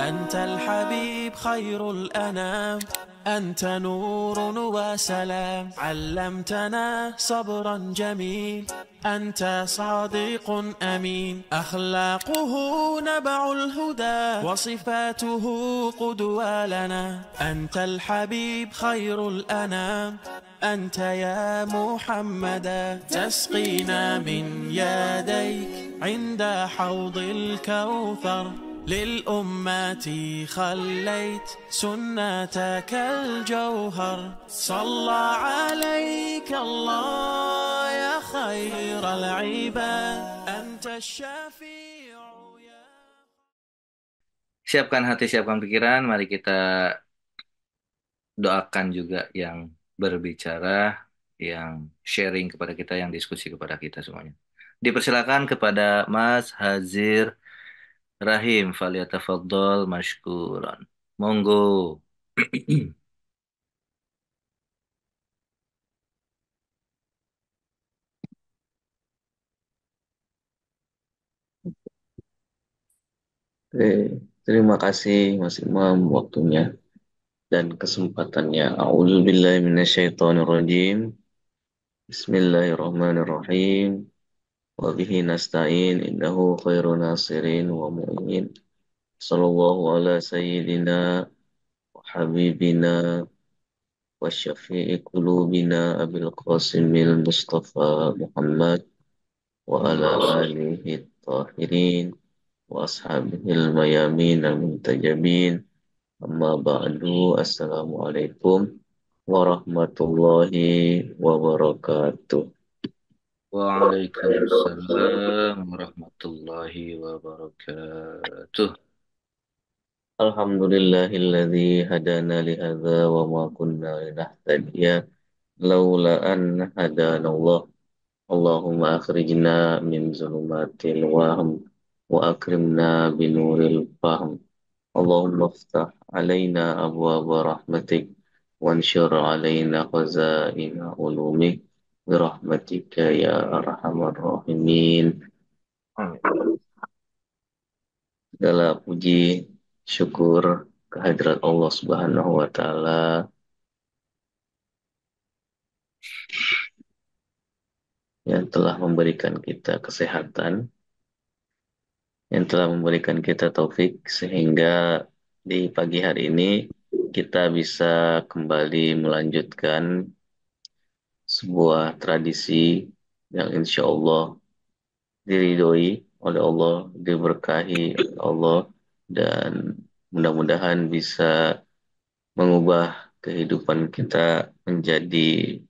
أنت الحبيب خير الأنام، أنت نور وسلام، علمتنا صبرا جميل، أنت صادق أمين، أخلاقه نبع الهدى وصفاته قدوة لنا. أنت الحبيب خير الأنام، أنت يا محمدا، تسقينا من يديك عند حوض الكوثر، للأمة خليت سنتك الجوهر، صلى عليك الله يا خير العباد، أنت الشفيع يا. Siapkan hati, siapkan pikiran. Mari kita doakan juga yang berbicara, yang sharing kepada kita, yang diskusi kepada kita semuanya. Dipersilakan kepada Mas Hazir Rahim, Faliyatafaddal mashkuran. Monggo. Oke, terima kasih Mas Imam waktunya dan kesempatannya. A'udzubillahi minasyaitonirrajim. Bismillahirrahmanirrahim. Wa bihi nasta'in innahu khairu nasirin wa mu'in. Sallallahu ala sayyidina wa habibina wa syafi'i qulubina abil qasimil mustafa Muhammad wa ala alihi tahirin wa ashabihil mayamin al-muntajabin. Amma ba'du, assalamualaikum warahmatullahi wabarakatuh. Waalaikumsalam warahmatullahi wabarakatuh. Alhamdulillahilladzi hadana lihadza wa ma kunna linahtadiya laula an hadana Allah. Allahumma akhrijna min zulumatil wahm wa akrimna binuril fahm. Allahumma iftah alaina abwaaba rahmatik wanshur alaina khazaina ulumik birahmatika ya arhamar rahimin. Amin. Segala puji syukur kehadirat Allah Subhanahu wa taala yang telah memberikan kita kesehatan, yang telah memberikan kita taufik sehingga di pagi hari ini kita bisa kembali melanjutkan sebuah tradisi yang insya Allah diridhoi oleh Allah, diberkahi oleh Allah, dan mudah-mudahan bisa mengubah kehidupan kita menjadi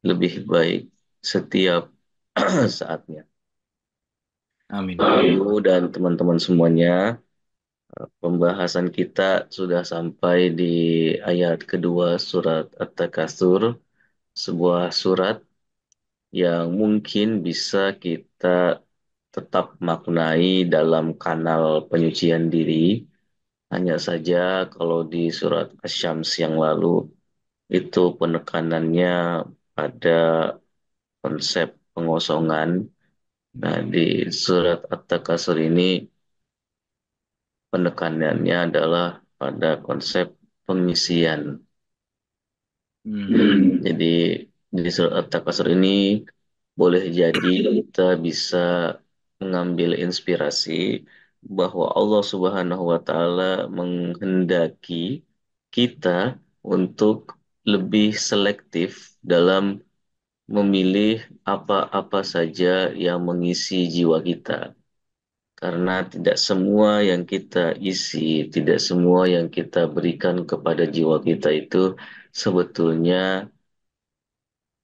lebih baik setiap saatnya. Amin. Ibu dan teman-teman semuanya, pembahasan kita sudah sampai di ayat kedua surat At-Takatsur, sebuah surat yang mungkin bisa kita tetap maknai dalam kanal penyucian diri. Hanya saja kalau di surat Asy-Syams yang lalu itu penekanannya pada konsep pengosongan. Nah, di surat At-Takatsur ini penekanannya adalah pada konsep pengisian. Jadi di surat At-Takatsur ini boleh jadi kita bisa mengambil inspirasi bahwa Allah Subhanahu wa taala menghendaki kita untuk lebih selektif dalam memilih apa-apa saja yang mengisi jiwa kita. Karena tidak semua yang kita isi, tidak semua yang kita berikan kepada jiwa kita itu sebetulnya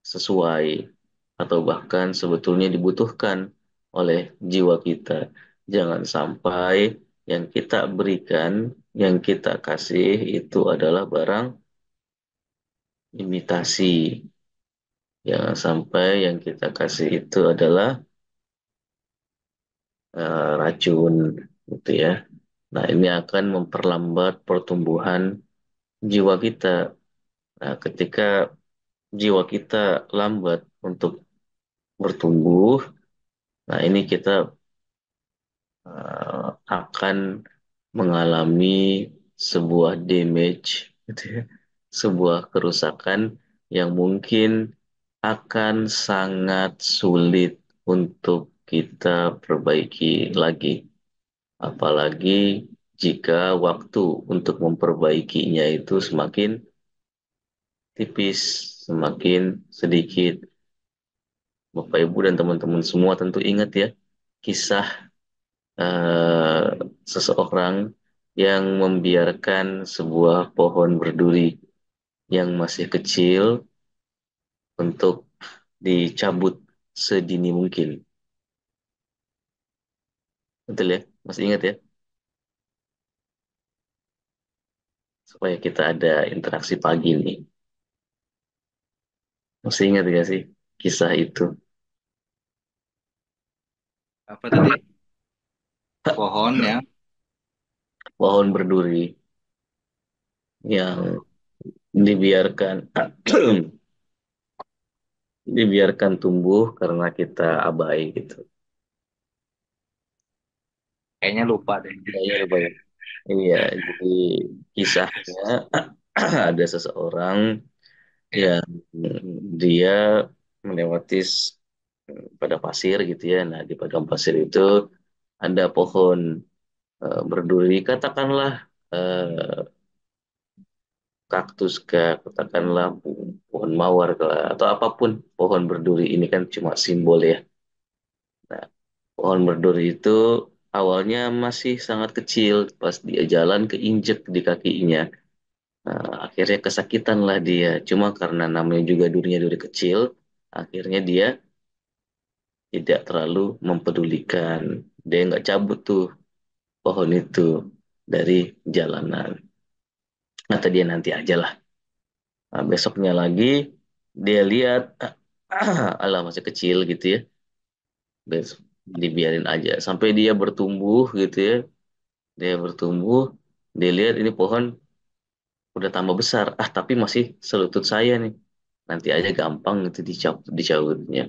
sesuai atau bahkan sebetulnya dibutuhkan oleh jiwa kita. Jangan sampai yang kita berikan, yang kita kasih itu adalah barang imitasi. Jangan sampai yang kita kasih itu adalah racun, gitu ya. Nah, ini akan memperlambat pertumbuhan jiwa kita. Nah, ketika jiwa kita lambat untuk bertumbuh, nah ini kita akan mengalami sebuah damage, gitu ya, sebuah kerusakan yang mungkin akan sangat sulit untuk kita perbaiki lagi. Apalagi jika waktu untuk memperbaikinya itu semakin tipis, semakin sedikit. Bapak Ibu dan teman-teman semua tentu ingat ya kisah eh, seseorang yang membiarkan sebuah pohon berduri yang masih kecil untuk dicabut sedini mungkin. Betul ya? Masih ingat ya? Supaya kita ada interaksi pagi nih. Masih ingat gak sih kisah itu? Apa tadi? Pohon ya. Pohon berduri yang dibiarkan dibiarkan tumbuh karena kita abai gitu. Kayaknya lupa deh. Kayaknya lupa ya. Iya, jadi kisahnya ada seseorang Ya. yang dia melewati pada pasir gitu ya. Nah, di padang pasir itu ada pohon berduri, katakanlah kaktus kah, katakanlah pohon mawar kah, atau apapun pohon berduri ini kan cuma simbol ya. Nah, pohon berduri itu awalnya masih sangat kecil, pas dia jalan keinjek di kakinya. Nah, akhirnya kesakitan lah dia. Cuma karena namanya juga durinya duri kecil, akhirnya dia tidak terlalu mempedulikan. Dia nggak cabut tuh pohon itu dari jalanan. Kata dia nanti aja lah. Nah, besoknya lagi dia lihat, alah masih kecil gitu ya. Besok dibiarin aja sampai dia bertumbuh gitu ya. Dia bertumbuh, dia lihat ini pohon udah tambah besar. Ah, tapi masih selutut saya nih. Nanti aja gampang itu dicabutnya.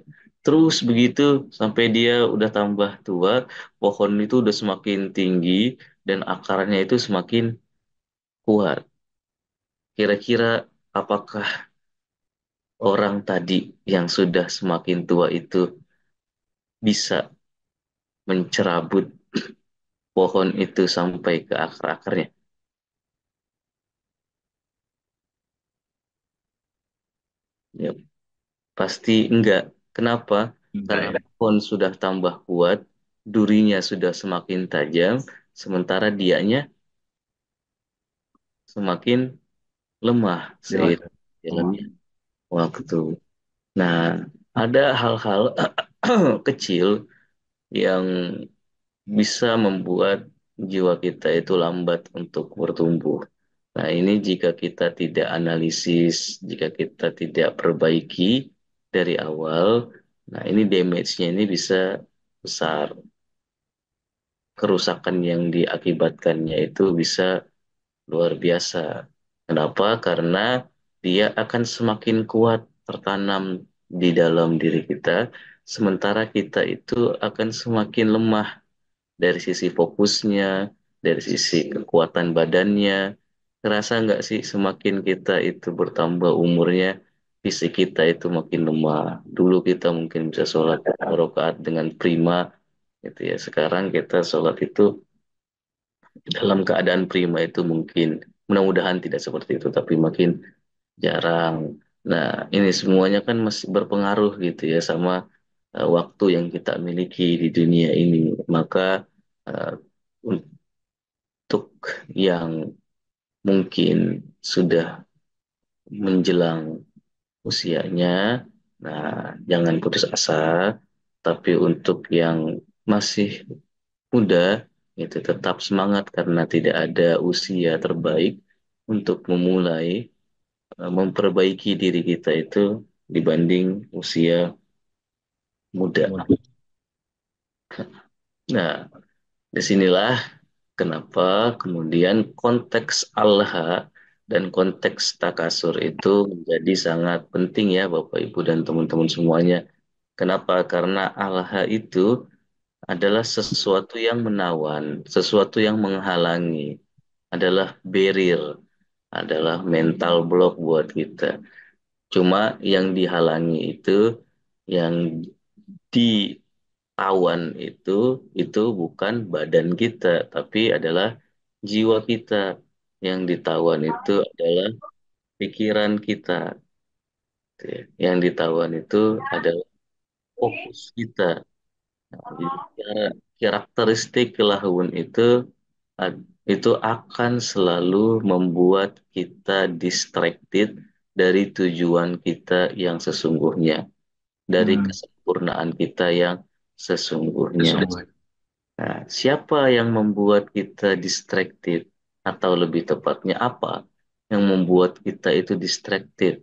Terus begitu sampai dia udah tambah tua, pohon itu udah semakin tinggi dan akarnya itu semakin kuat. Kira-kira apakah orang tadi yang sudah semakin tua itu bisa mencerabut pohon itu sampai ke akar-akarnya? Ya, pasti enggak. Kenapa? Enggak Karena ya. pohon sudah tambah kuat, durinya sudah semakin tajam, sementara dianya semakin lemah Jelas. seiring jalannya waktu. Nah, ada hal-hal kecil yang bisa membuat jiwa kita itu lambat untuk bertumbuh. Nah, ini jika kita tidak analisis, jika kita tidak perbaiki dari awal, nah ini damage-nya ini bisa besar. Kerusakan yang diakibatkannya itu bisa luar biasa. Kenapa? Karena dia akan semakin kuat tertanam di dalam diri kita, sementara kita itu akan semakin lemah dari sisi fokusnya, dari sisi kekuatan badannya. Terasa nggak sih semakin kita itu bertambah umurnya, fisik kita itu makin lemah. Dulu kita mungkin bisa sholat 5 rakaat dengan prima, gitu ya. Sekarang kita sholat itu dalam keadaan prima itu mungkin mudah-mudahan tidak seperti itu, tapi makin jarang. Nah, ini semuanya kan masih berpengaruh gitu ya sama waktu yang kita miliki di dunia ini. Maka eh, untuk yang mungkin sudah menjelang usianya, nah jangan putus asa. Tapi untuk yang masih muda, itu tetap semangat karena tidak ada usia terbaik untuk memulai memperbaiki diri kita itu dibanding usia muda. Nah, disinilah kenapa kemudian konteks alha dan konteks takasur itu menjadi sangat penting ya Bapak Ibu dan teman-teman semuanya. Kenapa? Karena alha itu adalah sesuatu yang menawan, sesuatu yang menghalangi, adalah barrier, adalah mental block buat kita. Cuma yang dihalangi yang ditawan itu bukan badan kita, tapi adalah jiwa kita. Yang ditawan itu adalah pikiran kita. Gitu ya. Yang ditawan itu adalah fokus kita. Nah, jadi karakteristik kelahun itu akan selalu membuat kita distracted dari tujuan kita yang sesungguhnya, dari Hmm, kesempurnaan kita yang sesungguhnya. sesungguhnya. Nah, siapa yang membuat kita distracted? Atau lebih tepatnya apa yang membuat kita itu distracted?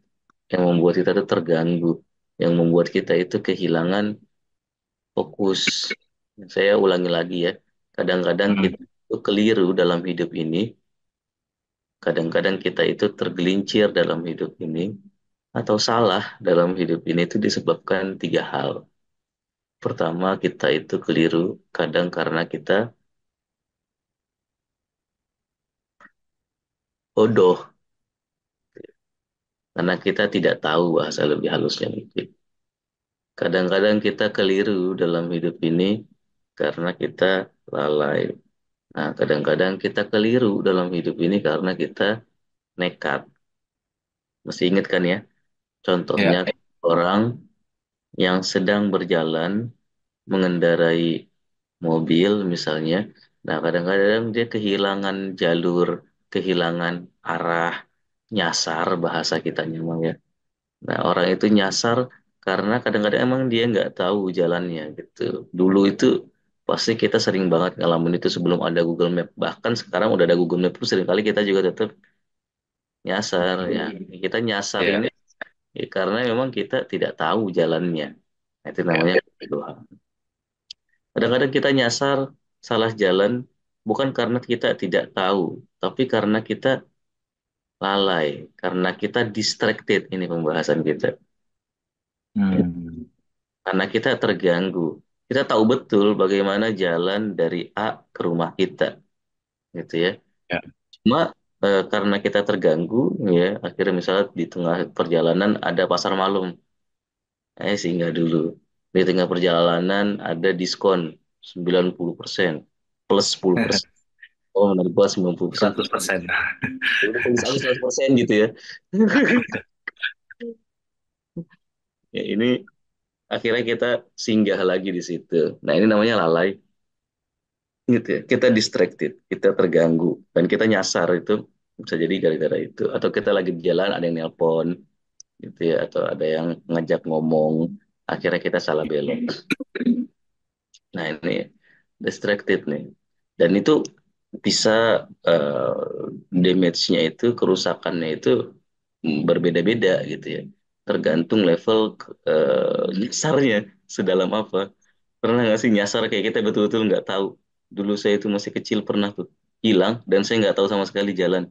Yang membuat kita itu terganggu? Yang membuat kita itu kehilangan fokus? Saya ulangi lagi ya. Kadang-kadang Hmm, kita itu keliru dalam hidup ini. Kadang-kadang kita itu tergelincir dalam hidup ini. Atau salah dalam hidup ini itu disebabkan tiga hal. Pertama, kita itu keliru kadang karena kita bodoh. Karena kita tidak tahu bahasa lebih halusnya mungkin. Kadang-kadang kita keliru dalam hidup ini karena kita lalai. Nah, kadang-kadang kita keliru dalam hidup ini karena kita nekat. Mesti ingat kan ya, contohnya ya. orang yang sedang berjalan mengendarai mobil misalnya. Nah, kadang-kadang dia kehilangan jalur, kehilangan arah, nyasar bahasa kita memang ya. Nah, orang itu nyasar karena kadang-kadang emang dia nggak tahu jalannya gitu. Dulu itu pasti kita sering banget ngalamin itu sebelum ada Google Map. Bahkan sekarang udah ada Google Map pun seringkali kita juga tetap nyasar ya. Kita nyasar Ya. ini ya, karena memang kita tidak tahu jalannya. Nah, itu Ya. namanya doa. Kadang-kadang kita nyasar salah jalan bukan karena kita tidak tahu, tapi karena kita lalai, karena kita distracted ini pembahasan kita. Hmm, Karena kita terganggu. Kita tahu betul bagaimana jalan dari A ke rumah kita, gitu ya. ya. Cuma karena kita terganggu, ya, akhirnya misalnya di tengah perjalanan ada pasar malam, singgah dulu. Di tengah perjalanan ada diskon 90% plus 10%. Oh, menarik banget 90%. 100%. Udah tulis aja 100% gitu ya. Ya, ini akhirnya kita singgah lagi di situ. Nah, ini namanya lalai. Gitu ya. Kita distracted, kita terganggu, dan kita nyasar itu bisa jadi gara-gara itu. Atau kita lagi di jalan ada yang nelpon, gitu ya, atau ada yang ngajak ngomong, akhirnya kita salah belok. Nah ini distracted nih, dan itu bisa eh, damage-nya itu, kerusakannya itu berbeda-beda gitu ya, tergantung level nyasarnya sedalam apa. Pernah nggak sih nyasar kayak kita betul-betul nggak tahu? Dulu saya itu masih kecil pernah tuh hilang dan saya nggak tahu sama sekali jalan.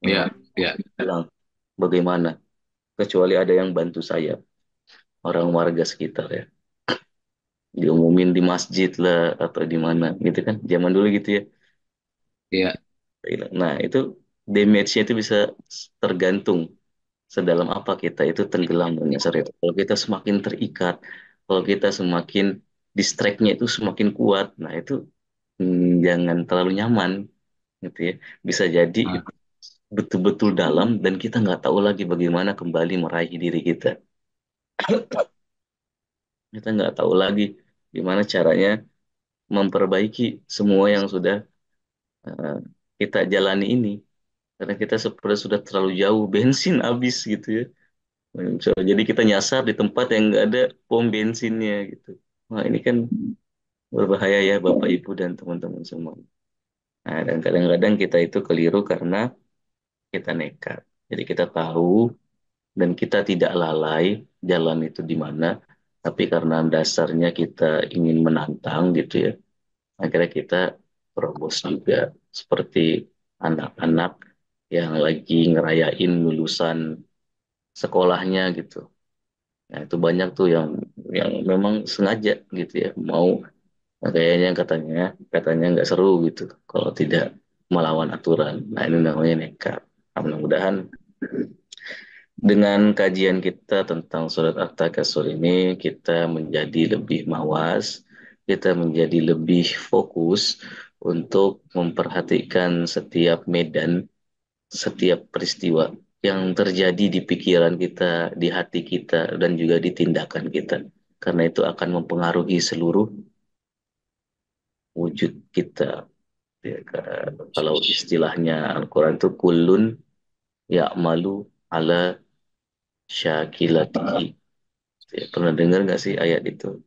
Nah, Ya, ya. hilang. Bagaimana? Kecuali ada yang bantu saya, orang warga sekitar ya. Diumumin di masjid lah atau di mana gitu kan. Zaman dulu gitu ya. Ya. Hilang. Nah, itu damage-nya itu bisa tergantung sedalam apa kita itu tenggelam dan nyasar itu. Kalau kita semakin terikat, kalau kita semakin distract-nya itu semakin kuat, nah itu jangan terlalu nyaman gitu ya. Bisa jadi Ah, itu betul-betul dalam dan kita nggak tahu lagi bagaimana kembali meraih diri kita. Kita nggak tahu lagi gimana caranya memperbaiki semua yang sudah eh, kita jalani ini. Karena kita sudah terlalu jauh, bensin habis gitu ya. So, jadi kita nyasar di tempat yang nggak ada pom bensinnya gitu. Wah ini kan berbahaya ya Bapak Ibu dan teman-teman semua. Nah, dan kadang-kadang kita itu keliru karena kita nekat. Jadi kita tahu dan kita tidak lalai jalan itu di mana, tapi karena dasarnya kita ingin menantang gitu ya, akhirnya kita terobos juga seperti anak-anak yang lagi ngerayain lulusan sekolahnya gitu. Nah, itu banyak tuh yang memang sengaja gitu ya, mau Nah, kayaknya katanya nggak seru gitu kalau tidak melawan aturan. Nah, ini namanya nekat. Nah, mudah-mudahan dengan kajian kita tentang surat At-Takasur ini, kita menjadi lebih mawas, kita menjadi lebih fokus untuk memperhatikan setiap medan, setiap peristiwa yang terjadi di pikiran kita, di hati kita, dan juga di tindakan kita. Karena itu akan mempengaruhi seluruh wujud kita. Ya, kalau istilahnya Al-Quran itu kullun ya'malu ala syakilatihi. Ya, pernah dengar nggak sih ayat itu?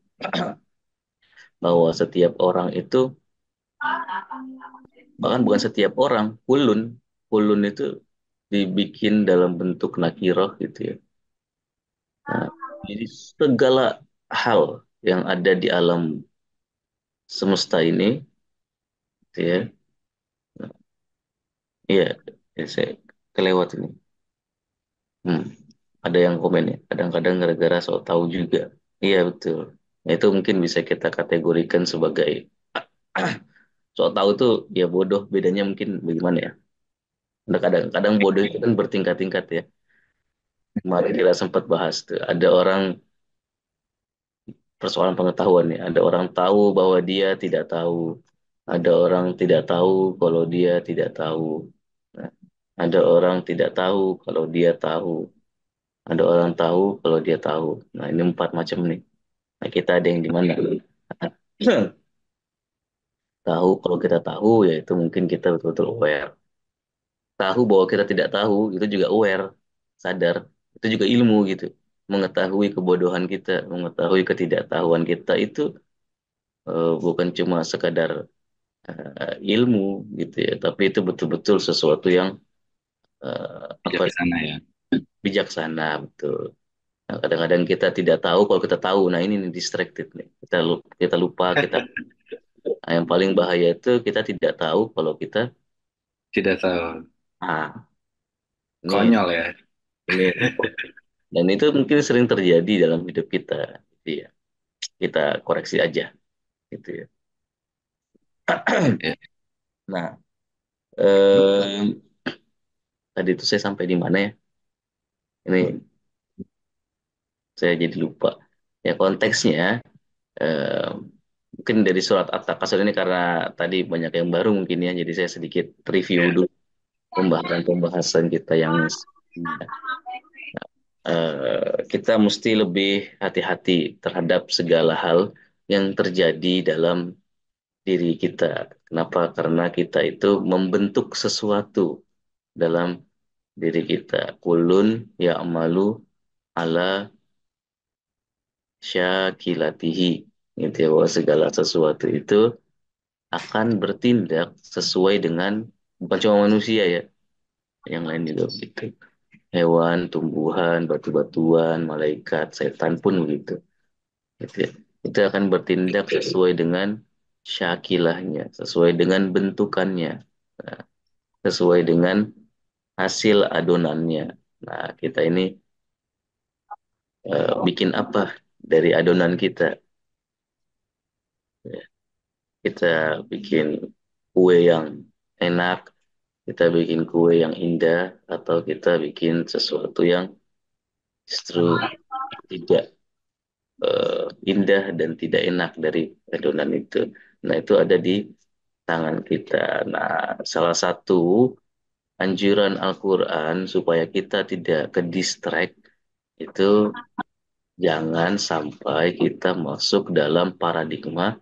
Bahwa setiap orang itu, bahkan bukan setiap orang, kulun. Kulun itu dibikin dalam bentuk nakiroh gitu ya. Nah, jadi segala hal yang ada di alam semesta ini, gitu ya. Nah, iya, ya, saya kelewat ini. Hmm, ada yang komen ya. Kadang-kadang gara-gara so tahu juga. Iya betul. Nah, itu mungkin bisa kita kategorikan sebagai so tahu tuh ya bodoh. Bedanya mungkin bagaimana ya? Nah, kadang-kadang bodoh itu kan bertingkat-tingkat ya. Kemarin kita sempat bahas tuh. Ada orang persoalan pengetahuan ya. Ada orang tahu bahwa dia tidak tahu. Ada orang tidak tahu kalau dia tidak tahu. Nah, ada orang tidak tahu kalau dia tahu. Ada orang tahu kalau dia tahu. Nah, ini empat macam nih. Nah, kita ada yang di mana? Tahu kalau kita tahu ya itu mungkin kita betul-betul aware. Tahu bahwa kita tidak tahu itu juga aware, sadar. Itu juga ilmu gitu. Mengetahui kebodohan kita, mengetahui ketidaktahuan kita itu bukan cuma sekadar ilmu gitu ya, tapi itu betul-betul sesuatu yang apa Bijaksana ya. bijaksana betul. Nah, kadang-kadang kita tidak tahu kalau kita tahu. Nah, ini nih, distracted nih. Kita lupa kita. Nah, yang paling bahaya itu kita tidak tahu kalau kita Tidak tahu. ah ini Konyol ya. ini dan itu mungkin sering terjadi dalam hidup kita. Jadi ya, kita koreksi aja gitu ya. Ya. Nah, eh, tadi itu saya sampai di mana ya? Ini saya jadi lupa. Ya konteksnya eh, mungkin dari surat At-Takasur ini karena tadi banyak yang baru mungkin ya, jadi saya sedikit review Ya. dulu pembahasan-pembahasan kita yang sebelumnya. Kita mesti lebih hati-hati terhadap segala hal yang terjadi dalam diri kita. Kenapa? Karena kita itu membentuk sesuatu dalam diri kita. Kulun ya'malu ala syakilatihi. Gitu ya, bahwa segala sesuatu itu akan bertindak sesuai dengan bukan cuma manusia ya, yang lain juga begitu. Hewan, tumbuhan, batu-batuan, malaikat, setan pun begitu. Gitu ya. Itu akan bertindak sesuai dengan syakilahnya, sesuai dengan bentukannya, nah, sesuai dengan hasil adonannya. Nah, kita ini bikin apa dari adonan kita? Ya, kita bikin kue yang enak, kita bikin kue yang indah, atau kita bikin sesuatu yang justru tidak indah dan tidak enak dari adonan itu. Nah, itu ada di tangan kita. Nah, salah satu anjuran Al-Quran supaya kita tidak ke distract itu jangan sampai kita masuk dalam paradigma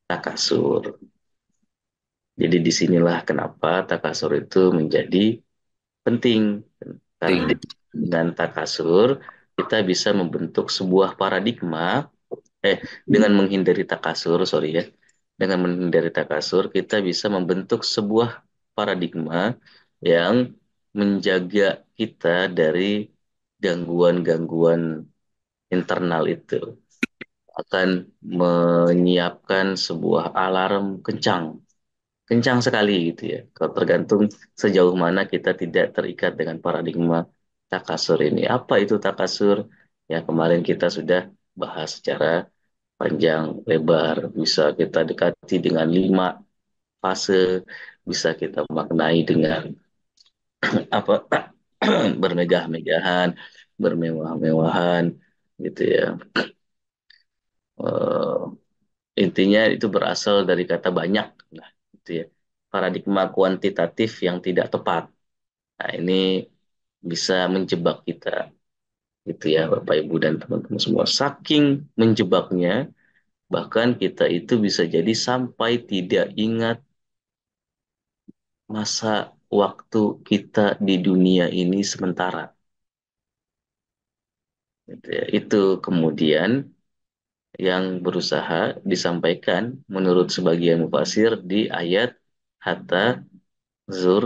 takasur. Jadi disinilah kenapa takasur itu menjadi penting. Karena Ting. dengan takasur kita bisa membentuk sebuah paradigma dengan menghindari takasur, sorry ya. Dengan menghindari takasur kita bisa membentuk sebuah paradigma yang menjaga kita dari gangguan-gangguan internal itu akan menyiapkan sebuah alarm kencang, kencang sekali gitu ya. Kalau tergantung sejauh mana kita tidak terikat dengan paradigma takasur ini. Apa itu takasur? Ya kemarin kita sudah bahas secara panjang, lebar, bisa kita dekati dengan 5 fase, bisa kita maknai dengan apa bermegah-megahan, bermewah-mewahan, gitu ya. Eh, Intinya itu berasal dari kata banyak, nah, gitu ya. Paradigma kuantitatif yang tidak tepat. Nah, ini bisa menjebak kita, gitu ya, Bapak Ibu dan teman-teman semua. Saking menjebaknya, bahkan kita itu bisa jadi sampai tidak ingat masa waktu kita di dunia ini sementara. Gitu ya. Itu kemudian yang berusaha disampaikan menurut sebagian mufasir di ayat hatta zur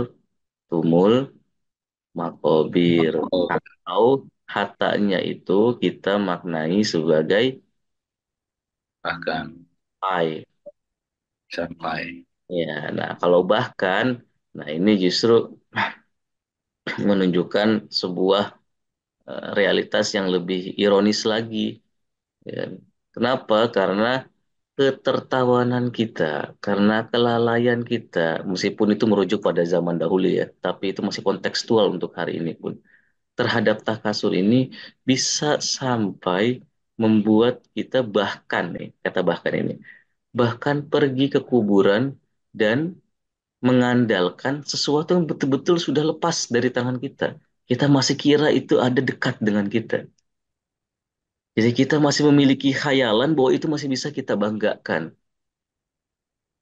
tumul makobir, Oh, atau hatanya itu kita maknai sebagai bahkan pai. sampai. Ya, nah kalau bahkan, nah ini justru menunjukkan sebuah realitas yang lebih ironis lagi. Ya. Kenapa? Karena ketertawanan kita, karena kelalaian kita, meskipun itu merujuk pada zaman dahulu ya, tapi itu masih kontekstual untuk hari ini pun. Terhadap takasur ini bisa sampai membuat kita bahkan nih, kata bahkan ini, bahkan pergi ke kuburan dan mengandalkan sesuatu yang betul-betul sudah lepas dari tangan kita. Kita masih kira itu ada dekat dengan kita. Jadi kita masih memiliki khayalan bahwa itu masih bisa kita banggakan.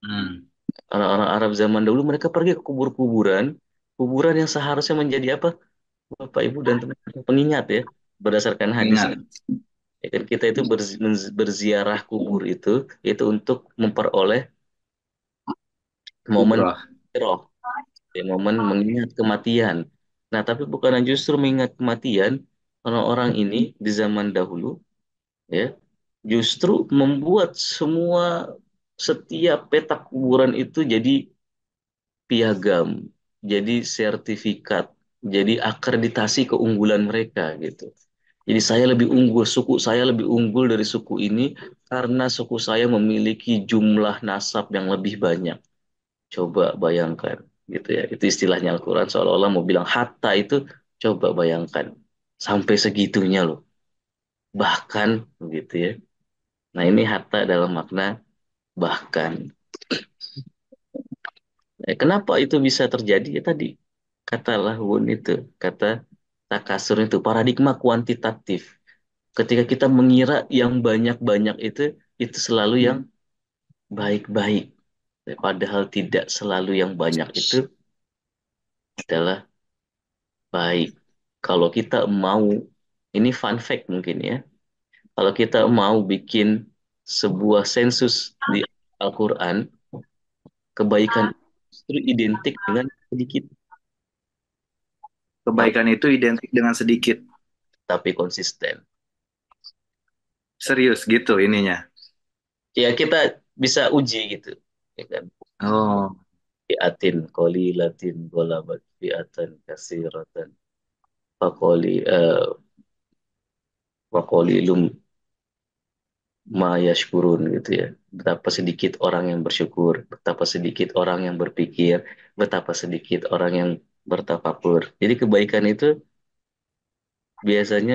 Hmm, Orang-orang Arab zaman dahulu mereka pergi ke kuburan kuburan yang seharusnya menjadi apa? Bapak Ibu dan teman-teman pengingat ya, berdasarkan hadis. ingat Ya kan kita itu berziarah kubur itu untuk memperoleh momen ibrah. roh, ya, momen mengingat kematian. Nah, tapi bukan justru mengingat kematian, orang-orang ini di zaman dahulu ya justru membuat semua setiap petak kuburan itu jadi piagam, jadi sertifikat, jadi akreditasi keunggulan mereka gitu. Jadi saya lebih unggul, suku saya lebih unggul dari suku ini karena suku saya memiliki jumlah nasab yang lebih banyak. Coba bayangkan, gitu ya. Itu istilahnya Al-Quran seolah-olah mau bilang hatta itu, coba bayangkan sampai segitunya loh. Bahkan, gitu ya. Nah ini hatta dalam makna bahkan. Kenapa itu bisa terjadi? Ya tadi kata lahun itu, kata takasur itu paradigma kuantitatif. Ketika kita mengira yang banyak-banyak itu selalu yang baik-baik. Padahal tidak selalu yang banyak itu adalah baik. Kalau kita mau, ini fun fact mungkin ya, kalau kita mau bikin sebuah sensus di Al-Quran, kebaikan justru identik dengan sedikit, tapi, Kebaikan itu identik dengan sedikit. tapi konsisten. Serius gitu ininya. Ya kita bisa uji gitu. Ya kan? Oh, Fiatin qalilatin ghalabat fiatan kasiratan faqali waqalilum ma yashkurun gitu ya. Betapa sedikit orang yang bersyukur, betapa sedikit orang yang berpikir, betapa sedikit orang yang bertafakur. Jadi kebaikan itu biasanya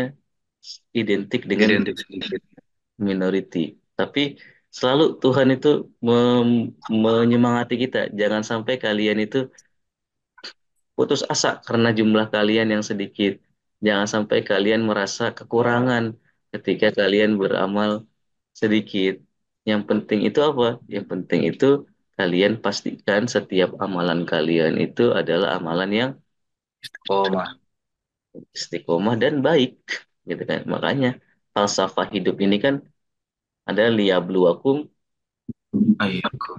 identik dengan identik sedikit. minority. Tapi selalu Tuhan itu menyemangati kita, jangan sampai kalian itu putus asa karena jumlah kalian yang sedikit. Jangan sampai kalian merasa kekurangan ketika kalian beramal sedikit. Yang penting itu apa? Yang penting itu kalian pastikan setiap amalan kalian itu adalah amalan yang Oh, mah. istiqomah dan baik, gitu kan? Makanya falsafah hidup ini kan ada liyabluwakum Ayakum.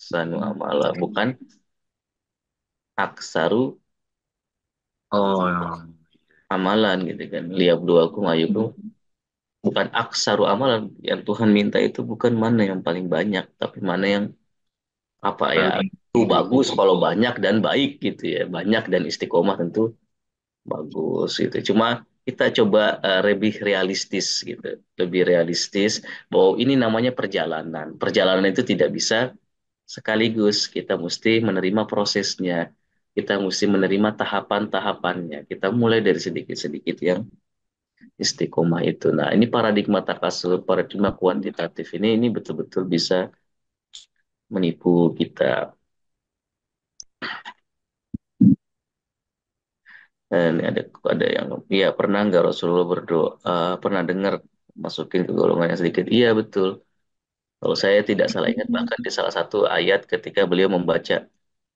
sanu amala, bukan aksaru Oh, amalan gitu kan. Liyabluwakum ayyukum, bukan aksaru amalan. Yang Tuhan minta itu bukan mana yang paling banyak, tapi mana yang apa ya, paling itu bagus kalau banyak dan baik gitu ya, banyak dan istiqomah tentu bagus gitu. Cuma kita coba lebih realistis gitu, lebih realistis bahwa ini namanya perjalanan. Perjalanan itu tidak bisa sekaligus, kita mesti menerima prosesnya, kita mesti menerima tahapan-tahapannya. Kita mulai dari sedikit-sedikit yang istiqomah itu. Nah, ini paradigma takasur, paradigma kuantitatif ini betul-betul bisa menipu kita. Dan ada yang, iya pernah nggak Rasulullah berdoa, pernah dengar masukin ke golongan yang sedikit? Iya betul. Kalau saya tidak salah ingat, bahkan di salah satu ayat ketika beliau membaca,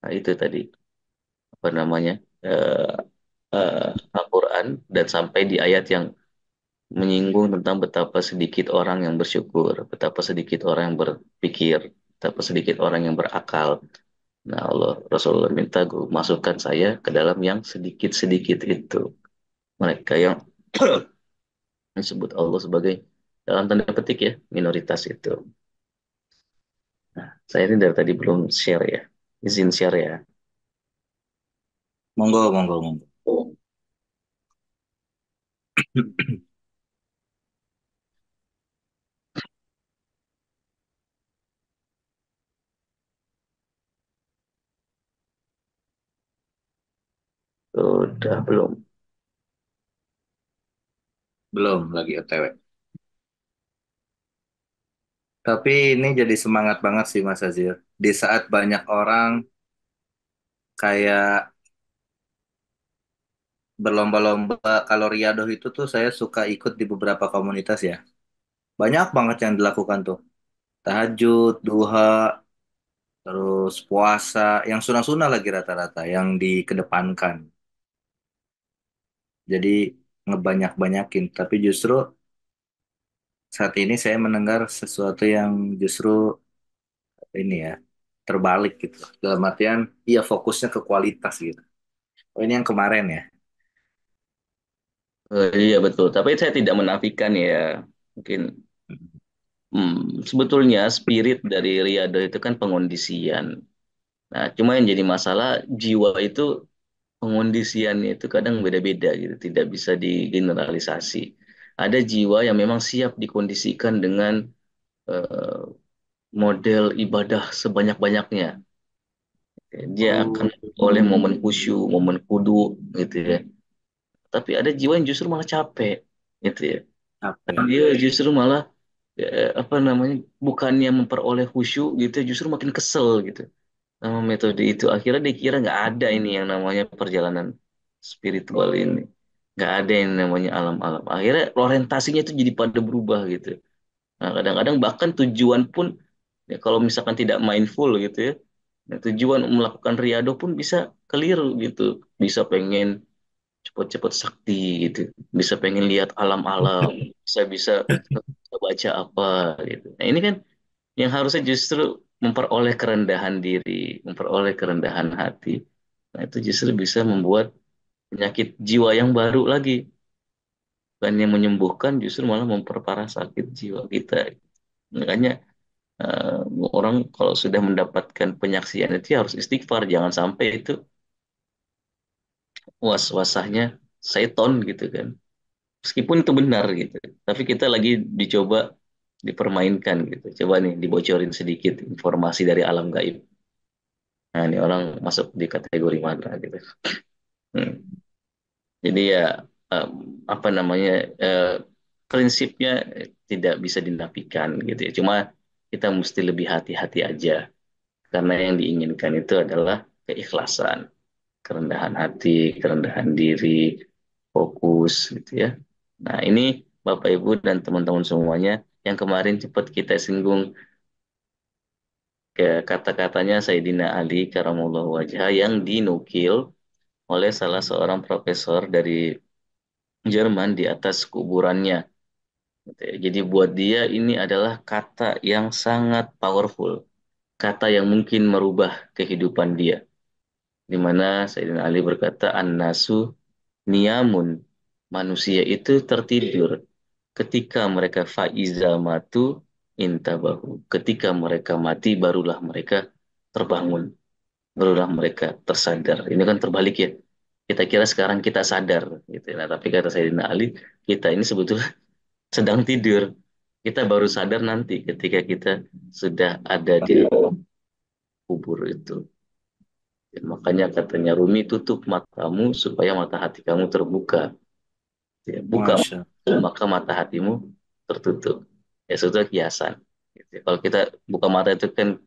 nah itu tadi apa namanya, eh, Al-Quran, dan sampai di ayat yang menyinggung tentang betapa sedikit orang yang bersyukur, betapa sedikit orang yang berpikir, betapa sedikit orang yang berakal. Nah, Rasulullah minta gue masukkan saya ke dalam yang sedikit-sedikit itu. Mereka yang disebut Allah sebagai, dalam tanda petik ya, minoritas itu. Nah, saya ini dari tadi belum share ya. Izin share ya. Monggo, monggo, monggo. Udah belum? Belum, lagi OTW. Tapi ini jadi semangat banget sih Mas Azir. Di saat banyak orang kayak berlomba-lomba kalau riadoh itu tuh saya suka ikut di beberapa komunitas ya. Banyak banget yang dilakukan tuh. Tahajud, duha, terus puasa, yang sunah-sunah lagi rata-rata, yang dikedepankan. Jadi ngebanyak-banyakin. Tapi justru saat ini saya mendengar sesuatu yang justru ini ya, terbalik gitu. Dalam artian, iya fokusnya ke kualitas gitu. Oh, ini yang kemarin ya. Iya betul. Tapi saya tidak menafikan ya. Mungkin sebetulnya spirit dari Riyadhah itu kan pengondisian. Nah, cuma yang jadi masalah jiwa itu pengondisiannya itu kadang beda-beda gitu, tidak bisa digeneralisasi. Ada jiwa yang memang siap dikondisikan dengan eh, model ibadah sebanyak-banyaknya. Dia akan Oh, oleh momen khusyuk, momen kudu gitu ya. Tapi ada jiwa yang justru malah capek gitu ya. apa ya? Dia justru malah apa namanya, bukannya memperoleh khusyuk gitu ya, justru makin kesel gitu sama metode itu. Akhirnya dikira nggak ada ini yang namanya perjalanan spiritual ini, nggak ada yang namanya alam-alam. Akhirnya orientasinya itu jadi pada berubah gitu. Nah, kadang-kadang bahkan tujuan pun, ya, kalau misalkan tidak mindful gitu ya, nah, tujuan melakukan riado pun bisa keliru gitu, bisa pengen cepet-cepet sakti gitu, bisa pengen lihat alam-alam, bisa bisa baca apa gitu. Nah ini kan yang harusnya justru memperoleh kerendahan diri, memperoleh kerendahan hati. Nah, itu justru bisa membuat penyakit jiwa yang baru lagi. Bukan yang menyembuhkan, justru malah memperparah sakit jiwa kita. Makanya eh, orang kalau sudah mendapatkan penyaksian itu ya harus istighfar. Jangan sampai itu was-wasahnya seton gitu kan. Meskipun itu benar gitu. Tapi kita lagi dicoba dipermainkan gitu. Coba nih dibocorin sedikit informasi dari alam gaib. Nah, ini orang masuk di kategori mana gitu. Hmm. Jadi ya em, apa namanya, eh, prinsipnya tidak bisa dinafikan gitu ya. Cuma kita mesti lebih hati-hati aja karena yang diinginkan itu adalah keikhlasan, kerendahan hati, kerendahan diri, fokus gitu ya. Nah, ini Bapak Ibu dan teman-teman semuanya yang kemarin cepat kita singgung ke kata-katanya Sayyidina Ali karamullahu wajah yang dinukil oleh salah seorang profesor dari Jerman di atas kuburannya. Gitu ya. Jadi buat dia ini adalah kata yang sangat powerful, kata yang mungkin merubah kehidupan dia. Di mana Sayyidina Ali berkata, An-nasu niyamun, manusia itu tertidur ketika mereka faiza matu intabahu. Ketika mereka mati barulah mereka terbangun, barulah mereka tersadar. Ini kan terbalik ya. kita kira sekarang kita sadar gitu. Nah, tapi kata Sayyidina Ali, kita ini sebetulnya sedang tidur. Kita baru sadar nanti ketika kita sudah ada di kubur itu. Ya, makanya katanya Rumi, tutup matamu supaya mata hati kamu terbuka. Ya, buka Masya. maka mata hatimu tertutup. Ya sudah kiasan. Gitu ya. Kalau kita buka mata itu kan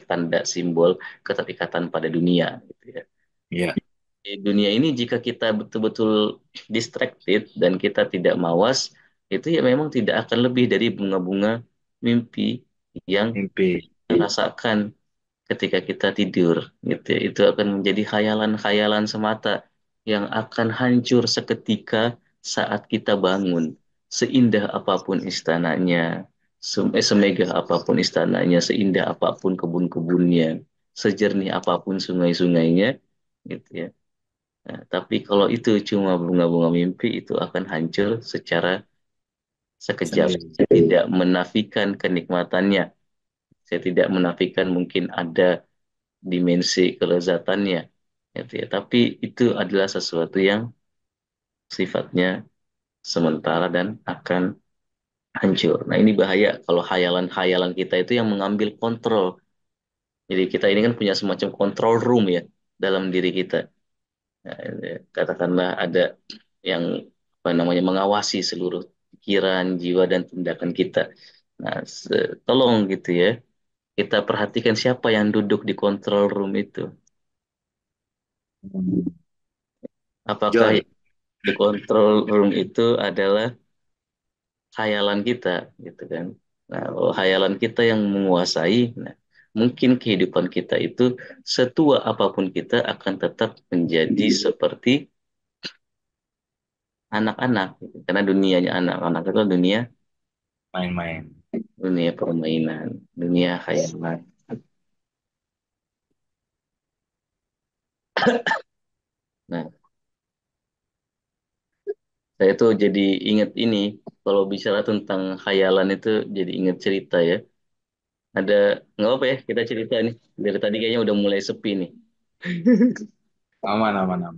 tanda simbol keterikatan pada dunia. Gitu ya. Ya, Di dunia ini jika kita betul-betul distracted dan kita tidak mawas, itu ya memang tidak akan lebih dari bunga-bunga mimpi yang mimpi. rasakan ketika kita tidur gitu ya. Itu akan menjadi khayalan-khayalan semata yang akan hancur seketika saat kita bangun. Seindah apapun istananya, semegah apapun istananya, seindah apapun kebun-kebunnya, sejernih apapun sungai-sungainya, gitu ya. Nah, tapi kalau itu cuma bunga-bunga mimpi, itu akan hancur secara sekejap. Sendiri. Saya tidak menafikan kenikmatannya. Saya tidak menafikan mungkin ada dimensi kelezatannya. Gitu ya. Tapi itu adalah sesuatu yang sifatnya sementara dan akan hancur. Nah, ini bahaya kalau hayalan-hayalan kita itu yang mengambil kontrol. Jadi kita ini kan punya semacam control room ya dalam diri kita. Nah, katakanlah ada yang apa namanya mengawasi seluruh pikiran, jiwa dan tindakan kita. Nah, tolong gitu ya, kita perhatikan siapa yang duduk di control room itu. Hmm. Apakah Joy. yang di control room itu adalah khayalan kita, gitu kan? Nah, kalau khayalan kita yang menguasai, nah, mungkin kehidupan kita itu setua apapun kita akan tetap menjadi seperti anak-anak, gitu. Karena dunianya anak-anak itu dunia Main-main. dunia permainan, dunia khayalan. Nah, saya tuh jadi ingat ini, kalau bicara tentang khayalan itu jadi ingat cerita ya. Ada, nggak apa ya, kita cerita nih. Dari tadi kayaknya udah mulai sepi nih. Aman, aman, aman.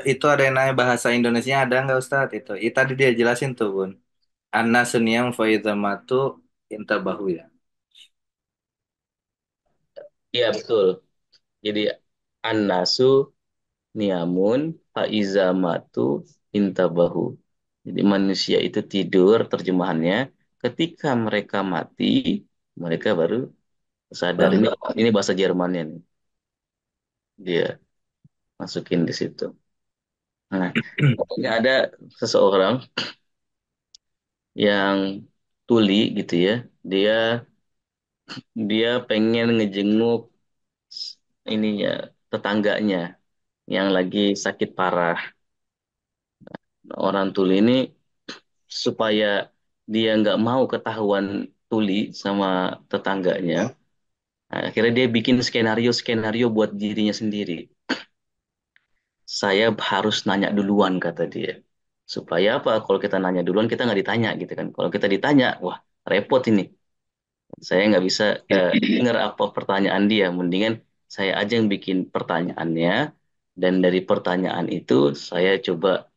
Itu ada yang nanya bahasa Indonesia ada nggak Ustadz itu? Tadi dia jelasin tuh Bun. Anna sunyam faidamatu intabahu ya. Iya betul. Jadi annasu niamun faizamatu intabahu. Jadi manusia itu tidur, terjemahannya ketika mereka mati, mereka baru sadar. Bangun. Ini bahasa Jermannya nih. Dia masukin di situ. Nah, ini ada seseorang yang tuli gitu ya. Dia dia pengen ngejenguk ininya tetangganya yang lagi sakit parah. Orang tuli ini supaya dia nggak mau ketahuan tuli sama tetangganya, nah, akhirnya dia bikin skenario-skenario buat dirinya sendiri. Saya harus nanya duluan kata dia. Supaya apa? Kalau kita nanya duluan kita nggak ditanya gitu kan. Kalau kita ditanya, wah repot ini. Saya nggak bisa Ya, dengar apa pertanyaan dia. Mendingan saya aja yang bikin pertanyaannya, dan dari pertanyaan itu saya coba